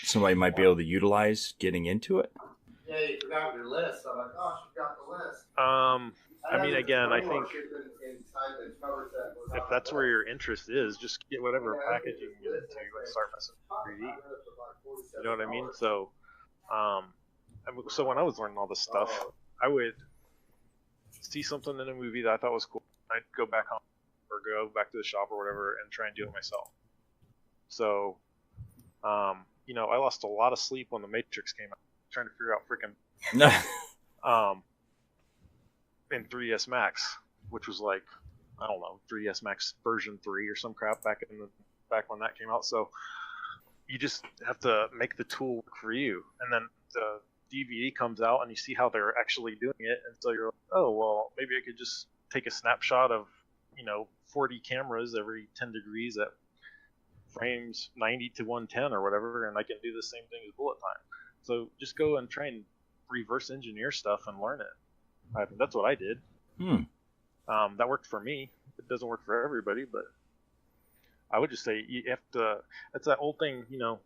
somebody might be able to utilize getting into it? Yeah, you forgot your list. I'm like, oh, she forgot the list. I mean, again, I think if that's where your interest is, just get whatever package you can get into and start messing with 3D. You know what I mean? So, so when I was learning all this stuff, I would see something in a movie that I thought was cool. I'd go back home or go back to the shop or whatever and try and do it myself. So, I lost a lot of sleep when The Matrix came out, trying to figure out freaking in 3ds Max, which was like, I don't know, 3ds Max version 3 or some crap back when that came out. So you just have to make the tool work for you, and then the DVD comes out and you see how they're actually doing it, and so you're like, oh well, maybe I could just take a snapshot of 40 cameras every 10 degrees at frames 90 to 110 or whatever, and I can do the same thing as bullet time. So just go and try and reverse engineer stuff and learn it. That's what I did. That worked for me. It doesn't work for everybody, but I would just say you have to. It's that old thing, you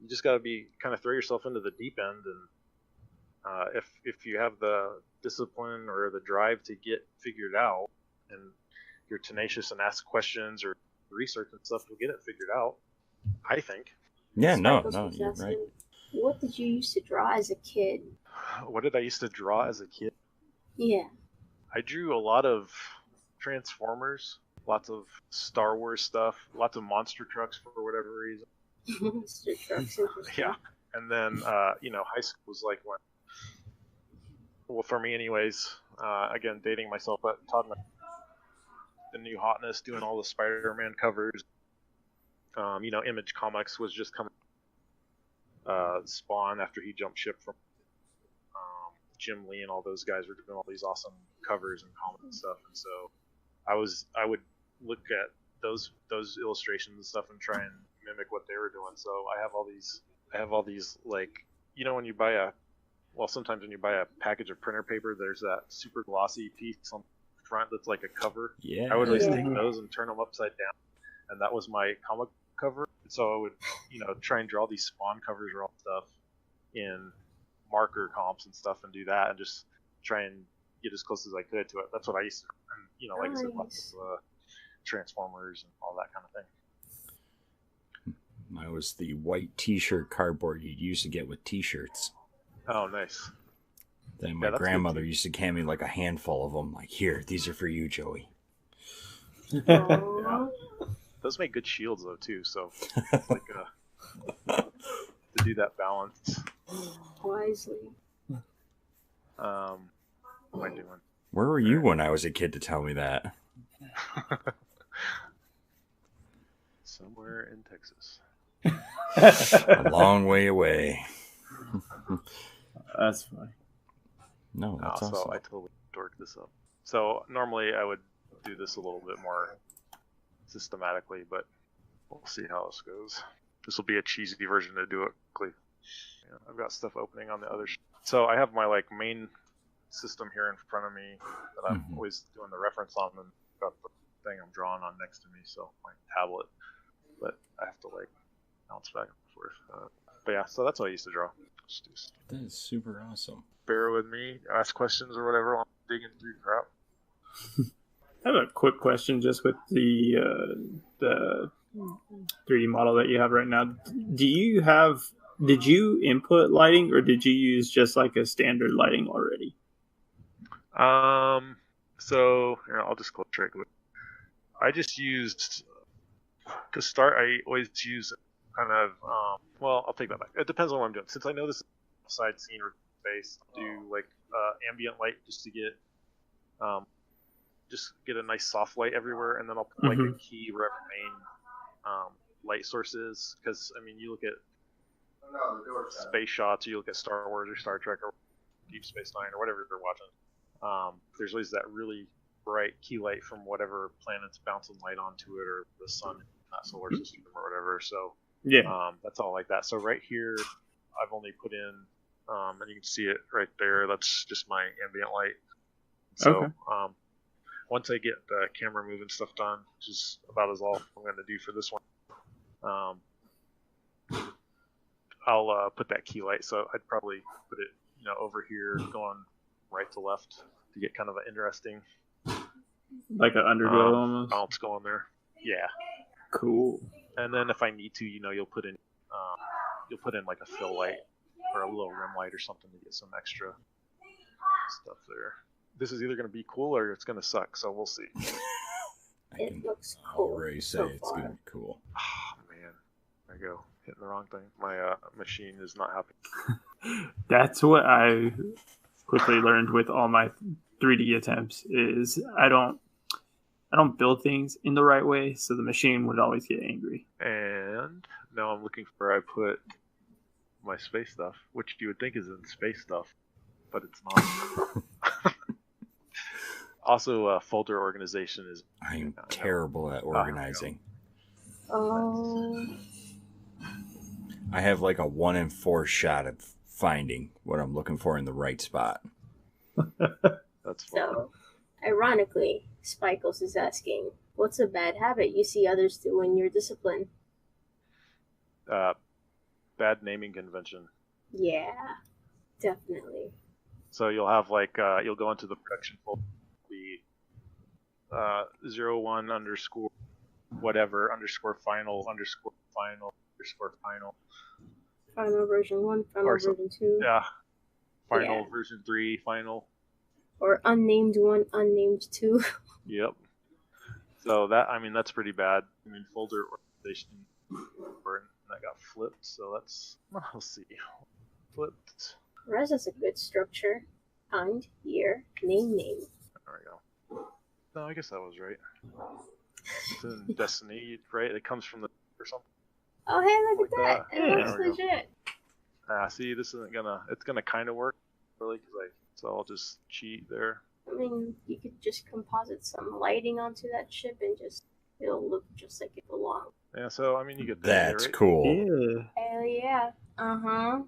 just got to be kind of throw yourself into the deep end, and if you have the discipline or the drive to get figured out, and you're tenacious and ask questions or research and stuff, you'll get it figured out, I think. Yeah, no, Spikel's you're right. What did you used to draw as a kid? What did I used to draw as a kid? Yeah. I drew a lot of Transformers, lots of Star Wars stuff, lots of monster trucks for whatever reason. Monster trucks, interesting. Yeah. And then, high school was like when, well, for me anyways, again, dating myself, but Todd, the new hotness, doing all the Spider-Man covers. Image Comics was just coming. Spawn, after he jumped ship from Jim Lee and all those guys were doing all these awesome covers and comic stuff, and so I would look at those illustrations and stuff and try and mimic what they were doing. So I have all these like, when you buy sometimes when you buy a package of printer paper, there's that super glossy piece on the front that's like a cover. Yeah. I would always take those and turn them upside down, and that was my comic cover. So I would, try and draw these Spawn covers or all stuff in marker comps and stuff, and do that, and just try and get as close as I could to it. That's what I used to do. And, like I said, lots of Transformers and all that kind of thing. Mine was the white T-shirt cardboard you used to get with T-shirts. Oh, nice. Then my grandmother used to hand me like a handful of them. Like, here, these are for you, Joey. Yeah. Those make good shields though too. So it's like to do that balance wisely. What am I doing? Where were you when I was a kid to tell me that? Somewhere in Texas. A long way away. That's fine. No, that's awesome. So I totally dorked this up. So normally I would do this a little bit more systematically, but we'll see how this goes. This will be a cheesy version to do it quickly. I've got stuff opening on the other. So I have my main system here in front of me that I'm always doing the reference on, and got the thing I'm drawing on next to me. So my tablet, but I have to bounce back and forth. But yeah, so that's what I used to draw. That is super awesome. Bear with me, ask questions or whatever while I'm digging through crap. I have a quick question just with the 3D model that you have right now. Did you input lighting, or did you use just like a standard lighting already? So here, I'll just click right quick. I just used, to start, I always use kind of, I'll take that back. It depends on what I'm doing. Since I know this is a side scene or space, I'll do ambient light just to get a nice soft light everywhere, and then I'll put a key wherever main light source is. Because you look at space shots, or you look at Star Wars or Star Trek or Deep Space Nine or whatever you're watching. There's always that really bright key light from whatever planet's bouncing light onto it, or the sun in that solar system or whatever. So that's all like that. So right here, I've only put in, and you can see it right there. That's just my ambient light. So once I get the camera moving stuff done, which is about as all I'm going to do for this one, I'll put that key light. So I'd probably put it, over here, going right to left to get kind of an interesting, like an underglow almost bounce going there. Yeah. Cool. And then if I need to, you'll put in like a fill light or a little rim light or something to get some extra stuff there. This is either going to be cool or it's going to suck, so we'll see. It looks cool. Already say it's going to be cool. Oh, man. There I go. Hitting the wrong thing. My machine is not happy. That's what I quickly learned with all my 3D attempts is I don't build things in the right way, so the machine would always get angry. And now I'm looking for I put my space stuff, which you would think is in space stuff, but it's not. Also, folder organization is... I'm terrible at organizing. I have like a 1 in 4 shot of finding what I'm looking for in the right spot. That's fun. So, ironically, Spikles is asking, what's a bad habit you see others do in your discipline? Bad naming convention. Yeah, definitely. So you'll have you'll go into the production folder, the 01 underscore whatever underscore final or final. Final version 1, final version 2. Yeah. Final version 3, final. Or unnamed 1, unnamed 2. Yep. So that's pretty bad. Folder organization that got flipped. So let's see. Flipped. Res has a good structure. Kind, year, name. There we go. No, I guess that was right. It's in Destiny, right? It comes from or something. Oh, hey, look at that. It looks legit. See, this isn't it's gonna kind of work, really, so I'll just cheat there. I mean, you could just composite some lighting onto that ship and it'll look just like it belongs. Yeah, so, you get That's right? cool. Yeah. Hell yeah. Uh-huh.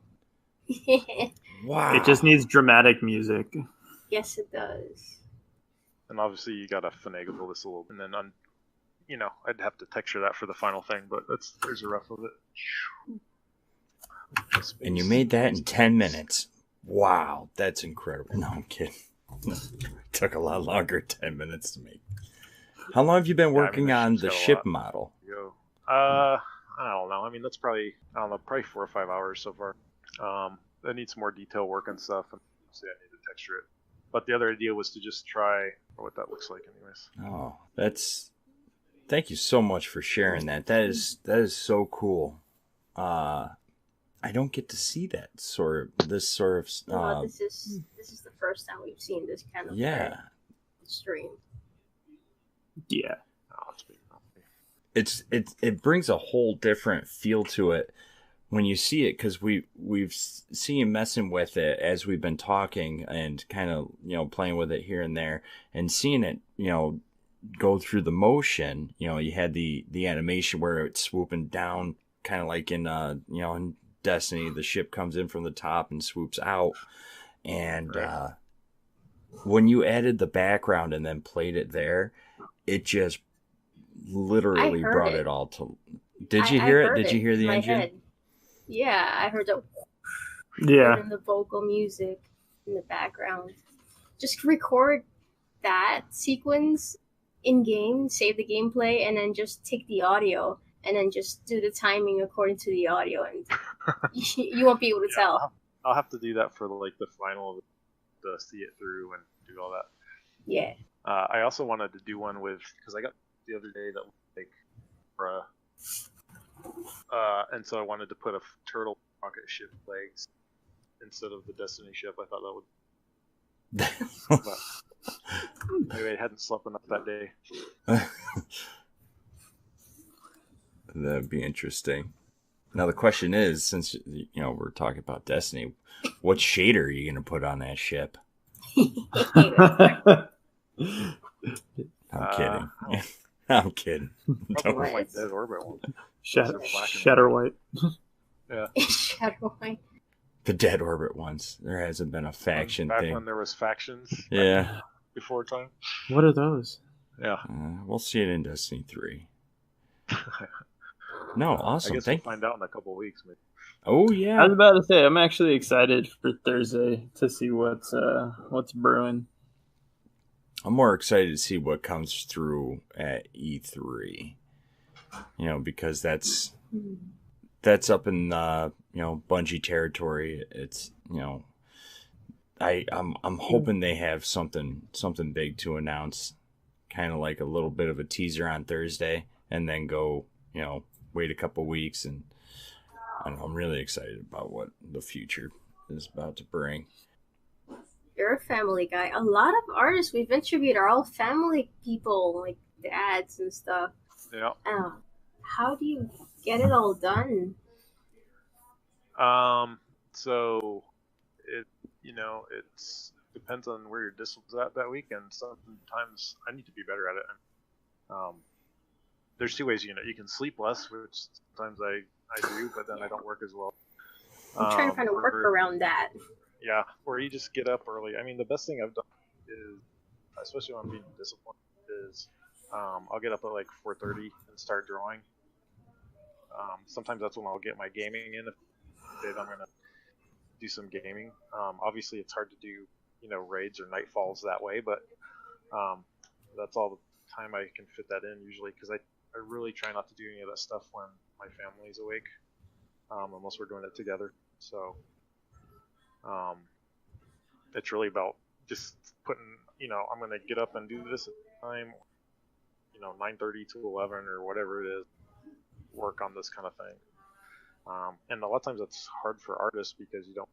Wow. It just needs dramatic music. Yes, it does. And obviously you gotta finagle this a little, and then I'd have to texture that for the final thing, but there's a rough of it. And you made that in 10 minutes. Wow, that's incredible. No, I'm kidding. It took a lot longer, 10 minutes to make. How long have you been working on the ship model? I don't know. That's probably 4 or 5 hours so far. I need some more detail work and stuff, and obviously I need to texture it. But the other idea was to just try what that looks like anyways. Oh, thank you so much for sharing that. That is so cool. I don't get to see this sort of this is the first time we've seen this kind of stream. Yeah. It brings a whole different feel to it when you see it, because we've seen you messing with it as we've been talking and kind of playing with it here and there, and seeing it go through the motion. You had the animation where it's swooping down, kind of like in in Destiny, the ship comes in from the top and swoops out, and when you added the background and then played it there, it just literally brought it all to. Did you hear it? Did you hear the engine? Head. Yeah, I heard the. Yeah. And the vocal music in the background. Just record that sequence in game, save the gameplay, and then just take the audio and then just do the timing according to the audio, and you won't be able to tell. I'll have to do that for the final to see it through and do all that. Yeah. I also wanted to do one because I got the other day that and so I wanted to put a turtle rocket ship legs instead of the Destiny ship. I thought that would. But maybe I hadn't slept enough that day. That'd be interesting. Now the question is, since we're talking about Destiny, what shader are you going to put on that ship? I'm kidding. I'm kidding. Probably like Dead Orbit one. Shatter White. Yeah. Shatter White. The Dead Orbit ones. There hasn't been a faction back thing. When there was factions. Yeah. Before time. What are those? Yeah. We'll see it in Destiny 3. No, awesome. I guess we'll find out in a couple of weeks, maybe. Oh yeah. I was about to say I'm actually excited for Thursday to see what's brewing. I'm more excited to see what comes through at E3. Because that's up in Bungie territory. It's I'm hoping they have something big to announce, kind of like a little bit of a teaser on Thursday, and then go wait a couple weeks, and I'm really excited about what the future is about to bring. You're a family guy. A lot of artists we've interviewed are all family people, like dads and stuff. Yeah. How do you get it all done? So it depends on where your discipline's at that week, and sometimes I need to be better at it. There's two ways, you can sleep less, which sometimes I do, but then I don't work as well. I'm trying to find a work around that. Yeah, or you just get up early. The best thing I've done is, especially when I'm being disciplined, is I'll get up at 4:30 and start drawing. Sometimes that's when I'll get my gaming in. If I'm gonna do some gaming. Obviously, it's hard to do raids or nightfalls that way, but that's all the time I can fit that in usually, because I really try not to do any of that stuff when my family's awake, unless we're doing it together. So it's really about just putting, I'm going to get up and do this at the time, 9:30 to 11 or whatever it is, work on this kind of thing. And a lot of times it's hard for artists because you don't,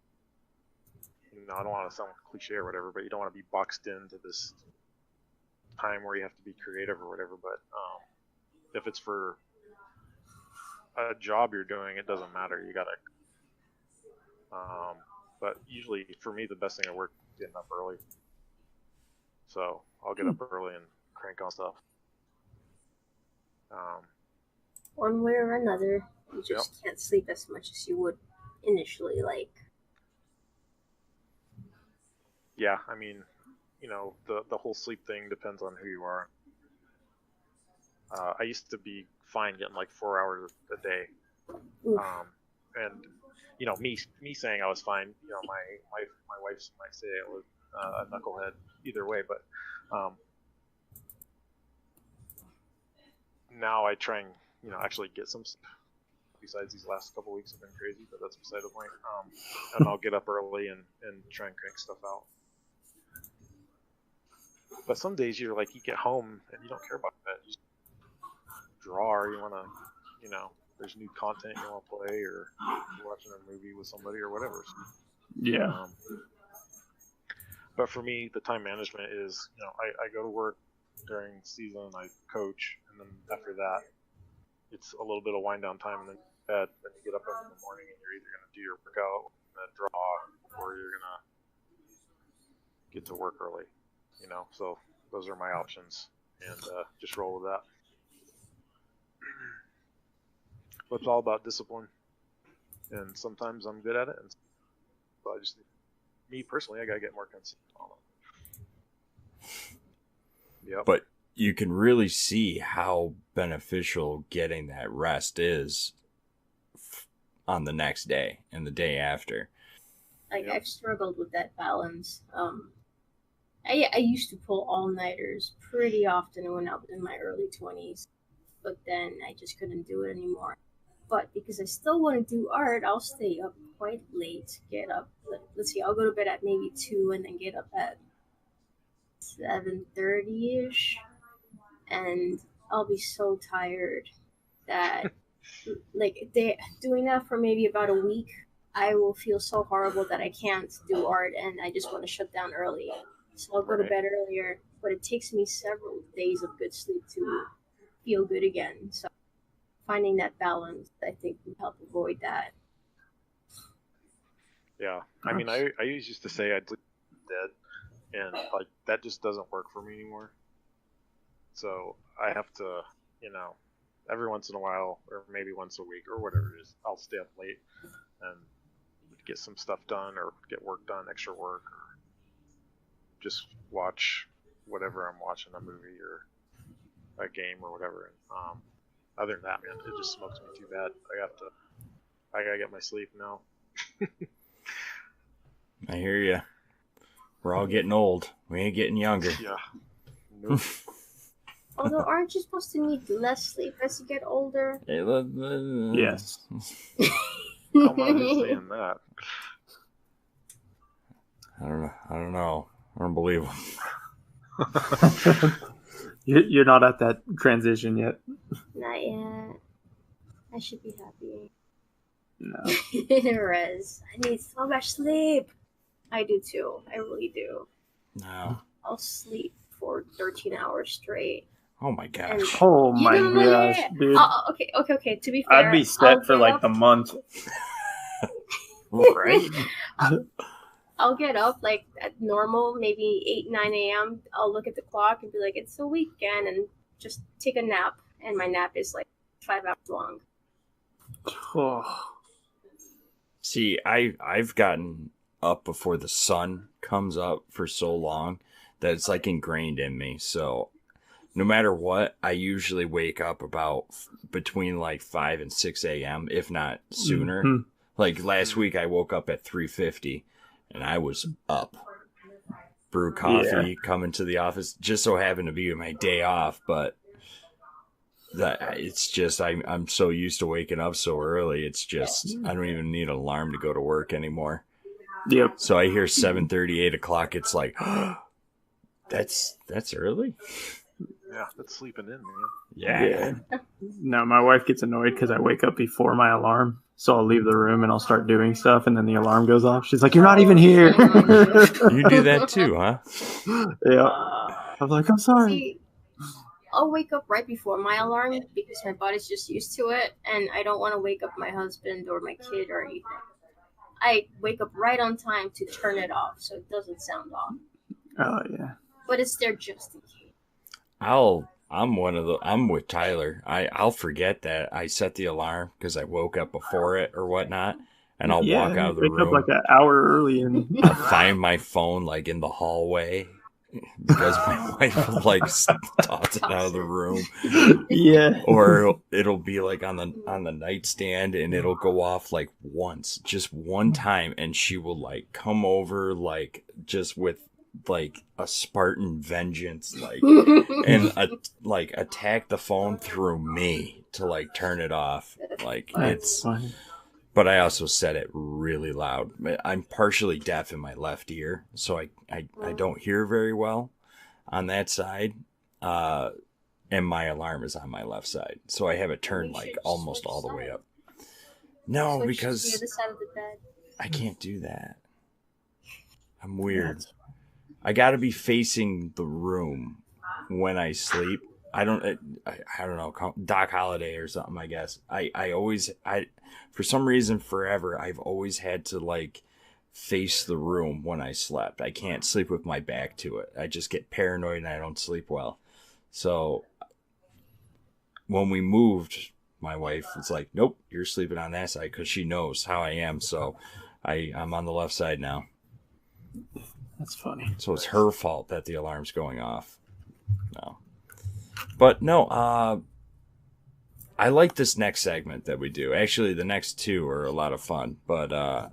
I don't want to sound cliche or whatever, but you don't want to be boxed into this time where you have to be creative or whatever. But if it's for a job you're doing, it doesn't matter. You gotta. But usually for me, the best thing at work is getting up early. So I'll get up early and crank on stuff. One way or another, you just can't sleep as much as you would initially like. Yeah, I mean, the whole sleep thing depends on who you are. I used to be fine getting like 4 hours a day. And me saying I was fine, my wife might say I was a knucklehead either way, but now I try and actually get some sleep. Besides, these last couple weeks have been crazy, but that's beside the point. And I'll get up early and try and crank stuff out. But some days you're like, you get home and you don't care about that. You just draw, or you want to, there's new content you want to play, or you're watching a movie with somebody or whatever. Yeah. But for me, the time management is, I go to work during season, I coach, and then after that, it's a little bit of wind down time, and then bed. Then you get up in the morning and you're either going to do your workout, draw, or you're going to get to work early. So those are my options, and just roll with that. But it's all about discipline, and sometimes I'm good at it, and so me personally, I gotta get more consistent on it. Yep. But you can really see how beneficial getting that rest is on the next day and the day after. I've struggled with that balance. I used to pull all-nighters pretty often when I was in my early 20s, but then I just couldn't do it anymore. But because I still want to do art, I'll stay up quite late, get up, let's see, I'll go to bed at maybe 2 and then get up at 7:30-ish, and I'll be so tired that, doing that for maybe about a week, I will feel so horrible that I can't do art, and I just want to shut down early. So I'll go to bed earlier, but it takes me several days of good sleep to feel good again. So finding that balance, I think, will help avoid that. Yeah, I mean, I used to say I'd sleep dead, and that just doesn't work for me anymore. So I have to, every once in a while, or maybe once a week, or whatever it is, I'll stay up late and get some stuff done, or get work done, extra work, or just watch whatever I'm watching, a movie or a game or whatever. Other than that, man, it just smokes me too bad. I gotta get my sleep now. I hear you. We're all getting old. We ain't getting younger. Yeah. Nope. Although, aren't you supposed to need less sleep as you get older? Yes. I'm not saying that. I don't know. I don't believe them. You're not at that transition yet. Not yet. I should be happy. No. Rez, I need so much sleep. I do too. I really do. No. I'll sleep for 13 hours straight. Oh my gosh. Oh my gosh, dude. Okay. To be fair, I'd be set for like the month. Right? I'll get up like at normal, maybe 8, 9 a.m. I'll look at the clock and be like, it's the weekend, and just take a nap. And my nap is like 5 hours long. Oh. See, I've gotten up before the sun comes up for so long that it's like ingrained in me. So no matter what, I usually wake up about between like 5 and 6 a.m., if not sooner. Mm-hmm. Like last week, I woke up at 3:50. And I was up. Brew coffee, coming to the office. Just so happened to be my day off, but it's just I'm so used to waking up so early. It's just I don't even need an alarm to go to work anymore. Yep. So I hear 7:30, 8 o'clock. It's like, that's early. Yeah, that's sleeping in, man. Yeah. No, my wife gets annoyed because I wake up before my alarm. So I'll leave the room and I'll start doing stuff, and then the alarm goes off. She's like, "You're not even here." You do that too, huh? Yeah. I'm like, "I'm sorry." See, I'll wake up right before my alarm because my body's just used to it, and I don't want to wake up my husband or my kid or anything. I wake up right on time to turn it off so it doesn't sound off. Oh yeah. But it's there just in case. I'm with Tyler. I'll forget that I set the alarm because I woke up before it or whatnot, and I'll walk out of the room. Wake up like an hour early and I'll find my phone like in the hallway because my wife like tossed it out of the room. Yeah. Or it'll be like on the nightstand, and it'll go off like once, just one time, and she will like come over like just with like a Spartan vengeance, like and like attack the phone through me to like turn it off. Like it's funny. But I also said it really loud. I'm partially deaf in my left ear, so I don't hear very well on that side. And my alarm is on my left side, so I have it turned like almost all the way up. No, because to the other side of the bed. I can't do that. I'm weird. I got to be facing the room when I sleep. I don't know, Doc Holliday or something, I guess. I always for some reason forever I've always had to like face the room when I slept. I can't sleep with my back to it. I just get paranoid and I don't sleep well. So when we moved, my wife was like, "Nope, you're sleeping on that side," because she knows how I am. So I'm on the left side now. That's funny. So it's her fault that the alarm's going off. No. But no, I like this next segment that we do. Actually, the next two are a lot of fun. But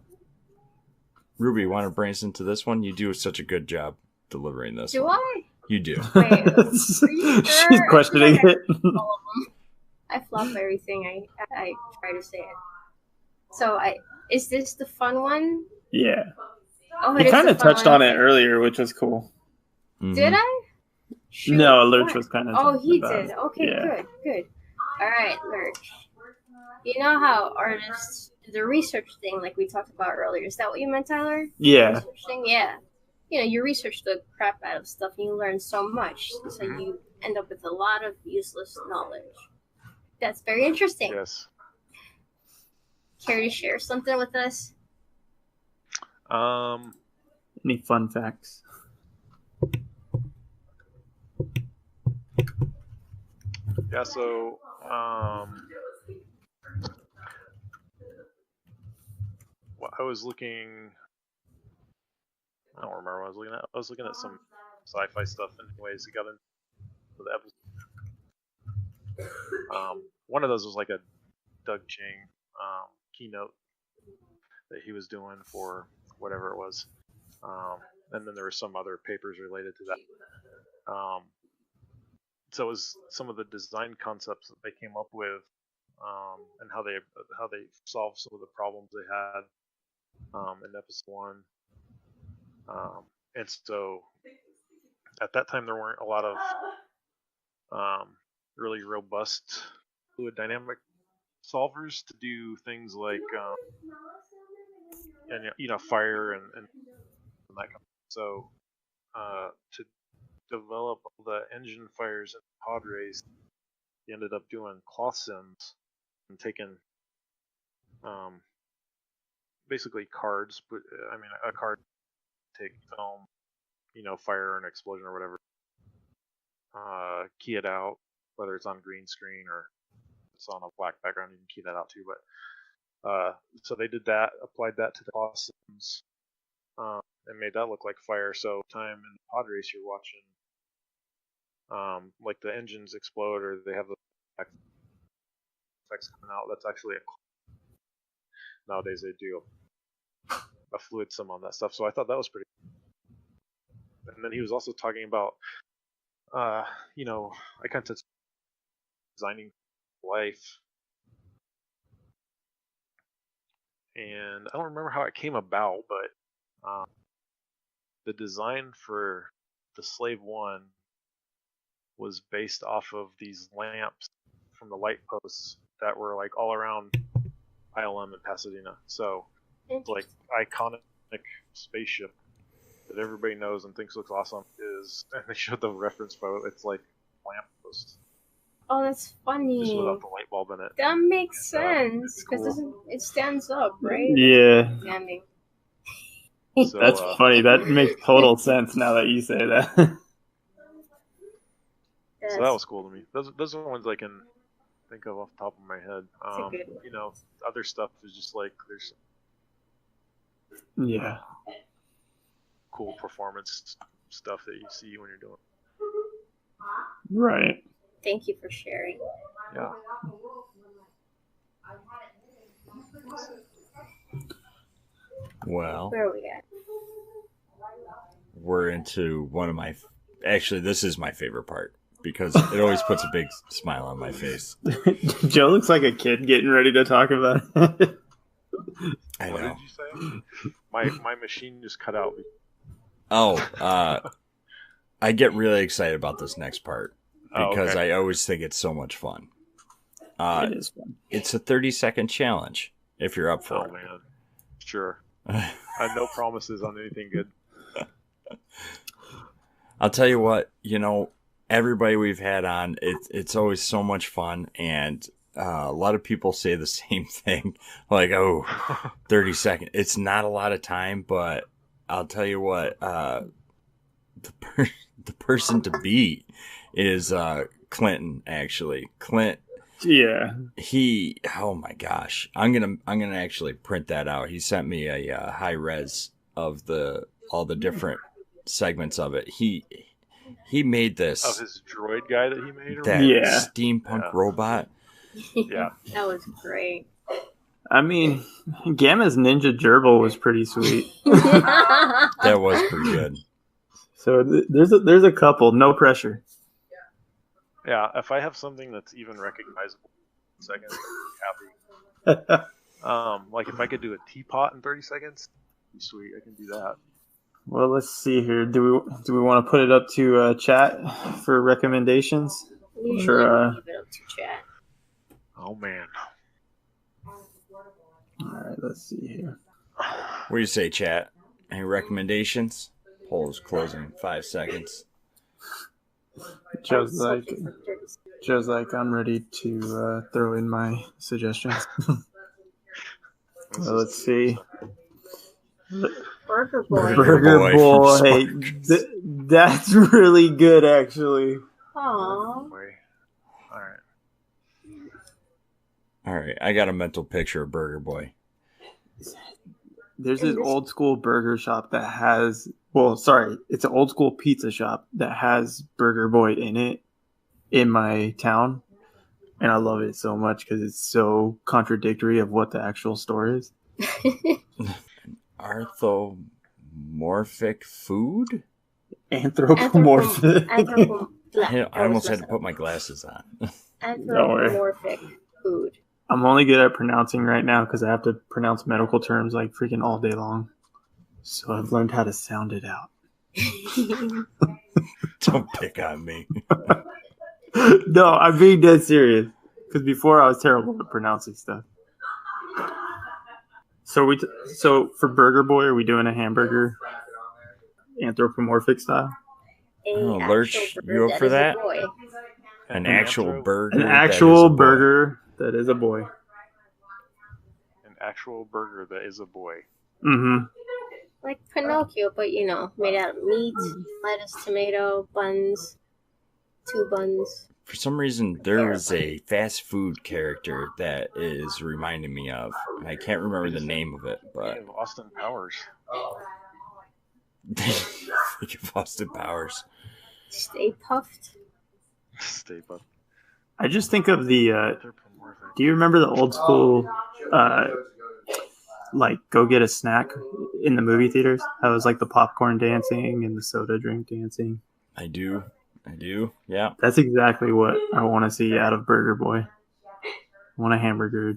Ruby, you want to bring us into this one? You do such a good job delivering this. Do one. I? You do. Wait, are you sure? She's questioning it. I flop everything I try to say it. So is this the fun one? Yeah. Oh, he kind of touched on it earlier, which was cool. Did I? Shoot. No, Lurch was kind of. Oh, he did. Okay, yeah. Good. All right, Lurch. You know how artists do the research thing, like we talked about earlier. Is that what you meant, Tyler? Yeah. Research thing? Yeah. You know, you research the crap out of stuff, and you learn so much, so you end up with a lot of useless knowledge. That's very interesting. Yes. Care to share something with us? Any fun facts? Yeah, so I was looking. I don't remember what I was looking at. I was looking at some sci-fi stuff, anyways. It got into the episode. One of those was like a Doug Chang keynote that he was doing for whatever it was, and then there were some other papers related to that. So it was some of the design concepts that they came up with, and how they solved some of the problems they had in episode 1. And so at that time there weren't a lot of really robust fluid dynamic solvers to do things like and fire and that kind of thing. So to develop the engine fires and pod race, he ended up doing cloth sims and taking basically cards, but I mean a card take film, fire and explosion or whatever, key it out, whether it's on green screen or it's on a black background, you can key that out too. But so they did that, applied that to the cloth sims, and made that look like fire. So time in the pod race you're watching, like the engines explode or they have the effects coming out. That's actually nowadays they do a fluid sim on that stuff. So I thought that was pretty. And then he was also talking about, I kind of designing life. And I don't remember how it came about, but the design for the Slave 1 was based off of these lamps from the light posts that were like all around ILM in Pasadena. So it's like iconic spaceship that everybody knows and thinks looks awesome is, and they showed the reference photo. It's like lamp post. Oh, that's funny. Just without the light bulb in it. That makes sense because it stands up, right? Yeah. Standing. So, that's funny. That makes total sense now that you say that. So that was cool to me. Those are the ones I can think of off the top of my head. You know, other stuff is just like there's cool performance stuff that you see when you're doing. Right. Thank you for sharing. Yeah. Well, where are we at? We're into one of my. Actually, this is my favorite part because it always puts a big smile on my face. Joe looks like a kid getting ready to talk about it. I know. What did you say? My machine just cut out. Oh, I get really excited about this next part because I always think it's so much fun. It is fun. It's a 30-second challenge if you're up for it. Oh, man. Sure. No promises on anything good. I'll tell you what, you know, everybody we've had on, it's always so much fun, and a lot of people say the same thing, like, 30 seconds. It's not a lot of time, but I'll tell you what, the person to beat is Clinton, actually. Clint. Yeah. Oh my gosh. I'm gonna actually print that out. He sent me a high res of all the different segments of it. He made this of his droid guy that he made. That steampunk robot. Yeah, that was great. I mean, Gamma's Ninja Gerbil was pretty sweet. That was pretty good. So there's a couple. No pressure. Yeah, if I have something that's even recognizable in seconds, I'd be happy. Like if I could do a teapot in 30 seconds, that'd be sweet. I can do that. Well, let's see here. Do we want to put it up to chat for recommendations? Sure. Leave it up to chat. Oh man. All right, let's see here. What do you say, chat? Any recommendations? Poll is closing in 5 seconds. Joe's like, I'm ready to throw in my suggestions. Well, let's see. Burger Boy. Burger Boy. That's really good, actually. Aww. All right. I got a mental picture of Burger Boy. There's this old school burger shop that has. It's an old school pizza shop that has Burger Boy in it in my town. And I love it so much because it's so contradictory of what the actual store is. Arthomorphic food? Anthropomorphic. I almost had to put my glasses on. Anthropomorphic food. I'm only good at pronouncing right now because I have to pronounce medical terms like freaking all day long. So I've learned how to sound it out. Don't pick on me. No, I'm being dead serious. Because before I was terrible at pronouncing stuff. So for Burger Boy, are we doing a hamburger anthropomorphic style? Lurch, you up for that? An actual burger. An actual burger that is a boy. An actual burger that is a boy. Mm-hmm. Like Pinocchio, but made out of meat, lettuce, tomato, buns, 2 buns. For some reason, there is a fast food character that is reminding me of. I can't remember the name of it, but Austin Powers. Think of Austin Powers. Stay puffed. Stay puffed. I just think of the. Do you remember the old school, like go get a snack in the movie theaters? How it was like the popcorn dancing and the soda drink dancing. I do. I do. Yeah. That's exactly what I want to see out of Burger Boy. I want a hamburger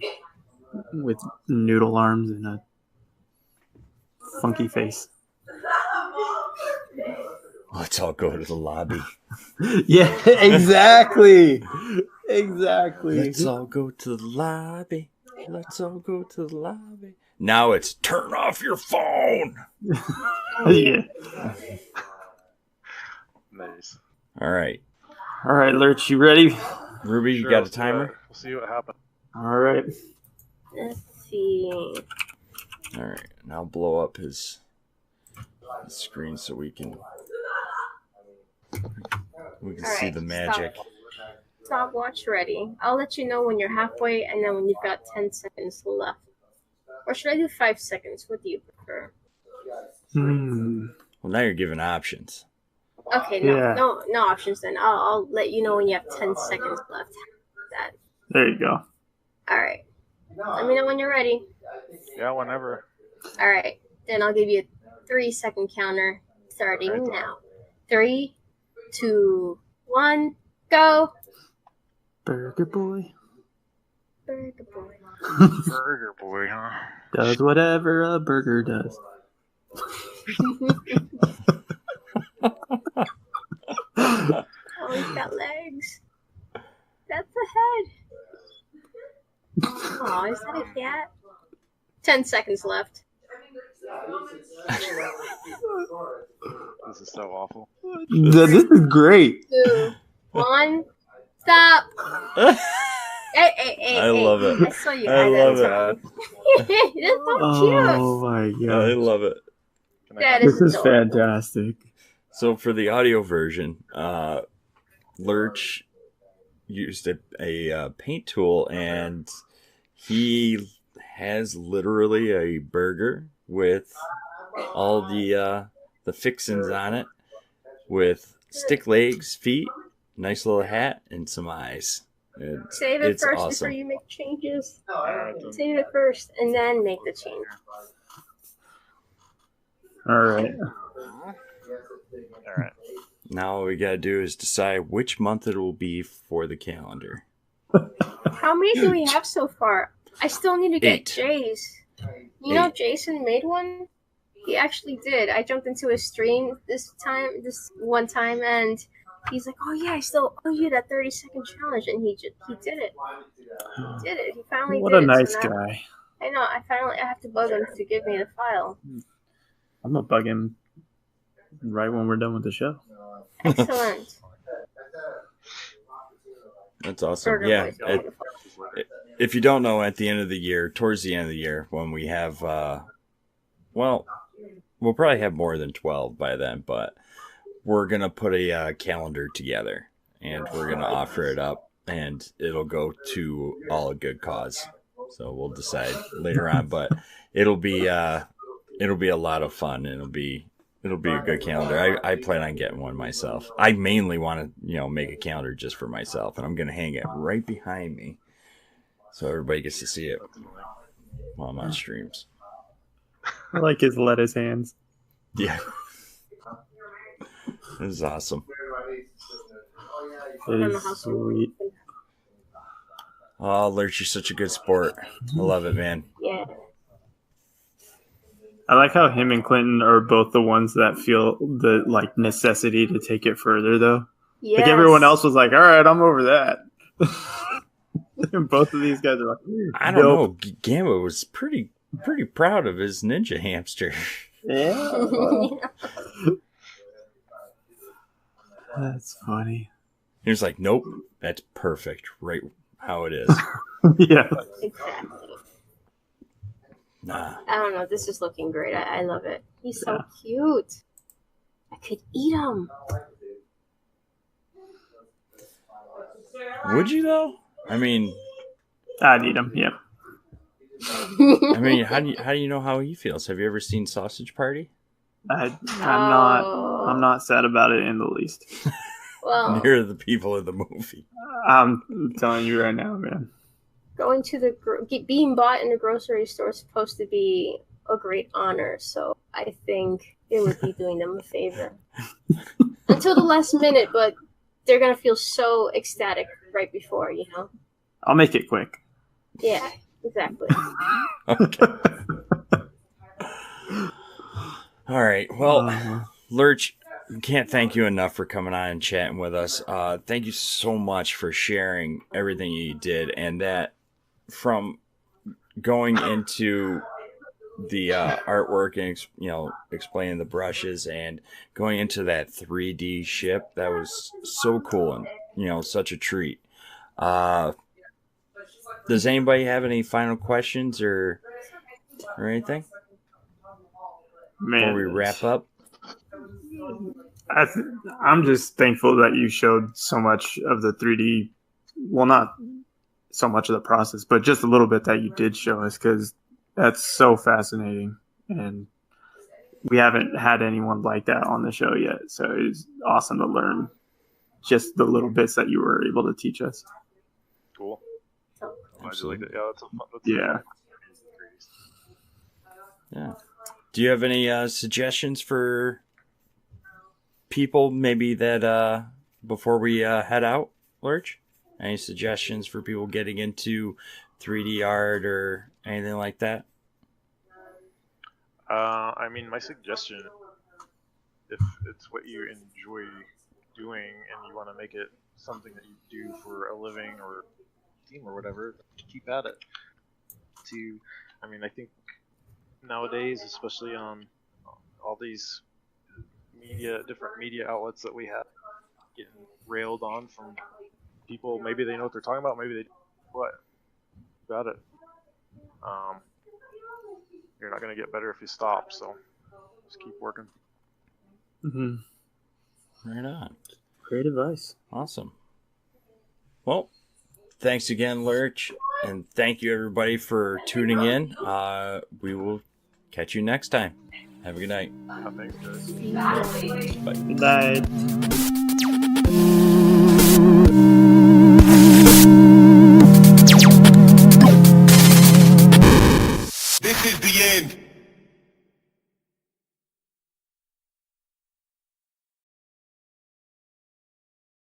with noodle arms and a funky face. Let's all go to the lobby. Yeah, exactly. Exactly. Let's all go to the lobby. Let's all go to the lobby. Now it's turn off your phone. Yeah. Nice. All right. All right, Lurch, you ready? Ruby, you got a timer? We'll see what happens. All right. Let's see. All right. And I'll blow up his screen so we can see the magic. Stopwatch ready. I'll let you know when you're halfway and then when you've got 10 seconds left. Or should I do 5 seconds? What do you prefer? Well, now you're giving options. Okay, no options then. I'll let you know when you have 10 seconds left. There you go. All right. Let me know when you're ready. Yeah, whenever. All right. Then I'll give you a 3-second counter starting now. 3, 2, 1, go. Burger Boy. Burger Boy. Burger Boy, huh? Does whatever a burger does. Oh, he's got legs. That's a head. Oh, is that a cat? 10 seconds left. This is so awful. This is great. 2, 1, stop. Hey, I love it. I saw you. I love it. That's so cute. Oh my god. I love it. That This is adorable. fantastic. So for the audio version, Lurch used a paint tool, and he has literally a burger with all the fixins on it, with stick legs, feet, nice little hat, and some eyes. Save it it's first awesome. before you make changes. Save it first and then make the change. All right. All right. Now all we gotta do is decide which month it will be for the calendar. How many do we have so far? I still need to get 8. Jay's. You know, Jason made one. He actually did. I jumped into his stream this one time, and he's like, "Oh yeah, I still owe you that 30-second challenge," and he did it. He did it. He finally What did a it. nice So now, guy. I know. I have to bug him to give me the file. I'm gonna bug him right when we're done with the show. Excellent. That's awesome. Burger Yeah. Boy's wonderful. If you don't know, at the end of the year, towards the end of the year, when we have, well, we'll probably have more than 12 by then, but we're going to put a calendar together, and we're going to offer it up, and it'll go to all a good cause. So we'll decide later on, but it'll be a lot of fun. It'll be a good calendar. I plan on getting one myself. I mainly want to, make a calendar just for myself, and I'm going to hang it right behind me so everybody gets to see it while I'm on streams. I like his lettuce hands. Yeah. This is awesome. It is sweet. Oh, Lurch, you're such a good sport. I love it, man. Yeah. I like how him and Clinton are both the ones that feel the necessity to take it further, though. Yes. Like everyone else was like, "All right, I'm over that." And both of these guys are like, I don't know. Gamma was pretty proud of his ninja hamster. Yeah. That's funny. He was like, "Nope, that's perfect, right how it is." Yeah. Exactly. Nah. I don't know. This is looking great. I love it. He's so cute. I could eat him. Would you though? I mean, I'd eat him. Yeah. how do you know how he feels? Have you ever seen Sausage Party? I'm not sad about it in the least. Well, Near the people in the movie. I'm telling you right now, man. going to being bought in the grocery store is supposed to be a great honor, so I think it would be doing them a favor. Until the last minute, but they're gonna feel so ecstatic right before, you know. I'll make it quick. Yeah, exactly. Okay. All right. Well, Lurch, can't thank you enough for coming on and chatting with us. Thank you so much for sharing everything you did, and that from going into the artwork and explaining the brushes and going into that 3D ship. That was so cool and such a treat. Does anybody have any final questions or anything before we wrap up? I'm just thankful that you showed so much of the 3D. Well, not so much of the process, but just a little bit that you did show us, because that's so fascinating. And we haven't had anyone like that on the show yet. So it's awesome to learn just the little bits that you were able to teach us. Cool. Absolutely. Yeah, that's yeah. Yeah. Do you have any suggestions for people maybe that before we head out, Lurch? Any suggestions for people getting into 3D art or anything like that? I mean, my suggestion, if it's what you enjoy doing and you want to make it something that you do for a living or team or whatever, keep at it. I think nowadays, especially on all these different media outlets that we have, getting railed on from people. Maybe they know what they're talking about, maybe they don't. What about it? You're not going to get better if you stop, so just keep working. Mm-hmm. Right on. Great advice. Awesome. Well, thanks again, Lurch, and thank you everybody for tuning in. We will catch you next time. Have a good night. Thanks, guys. Bye. Good night.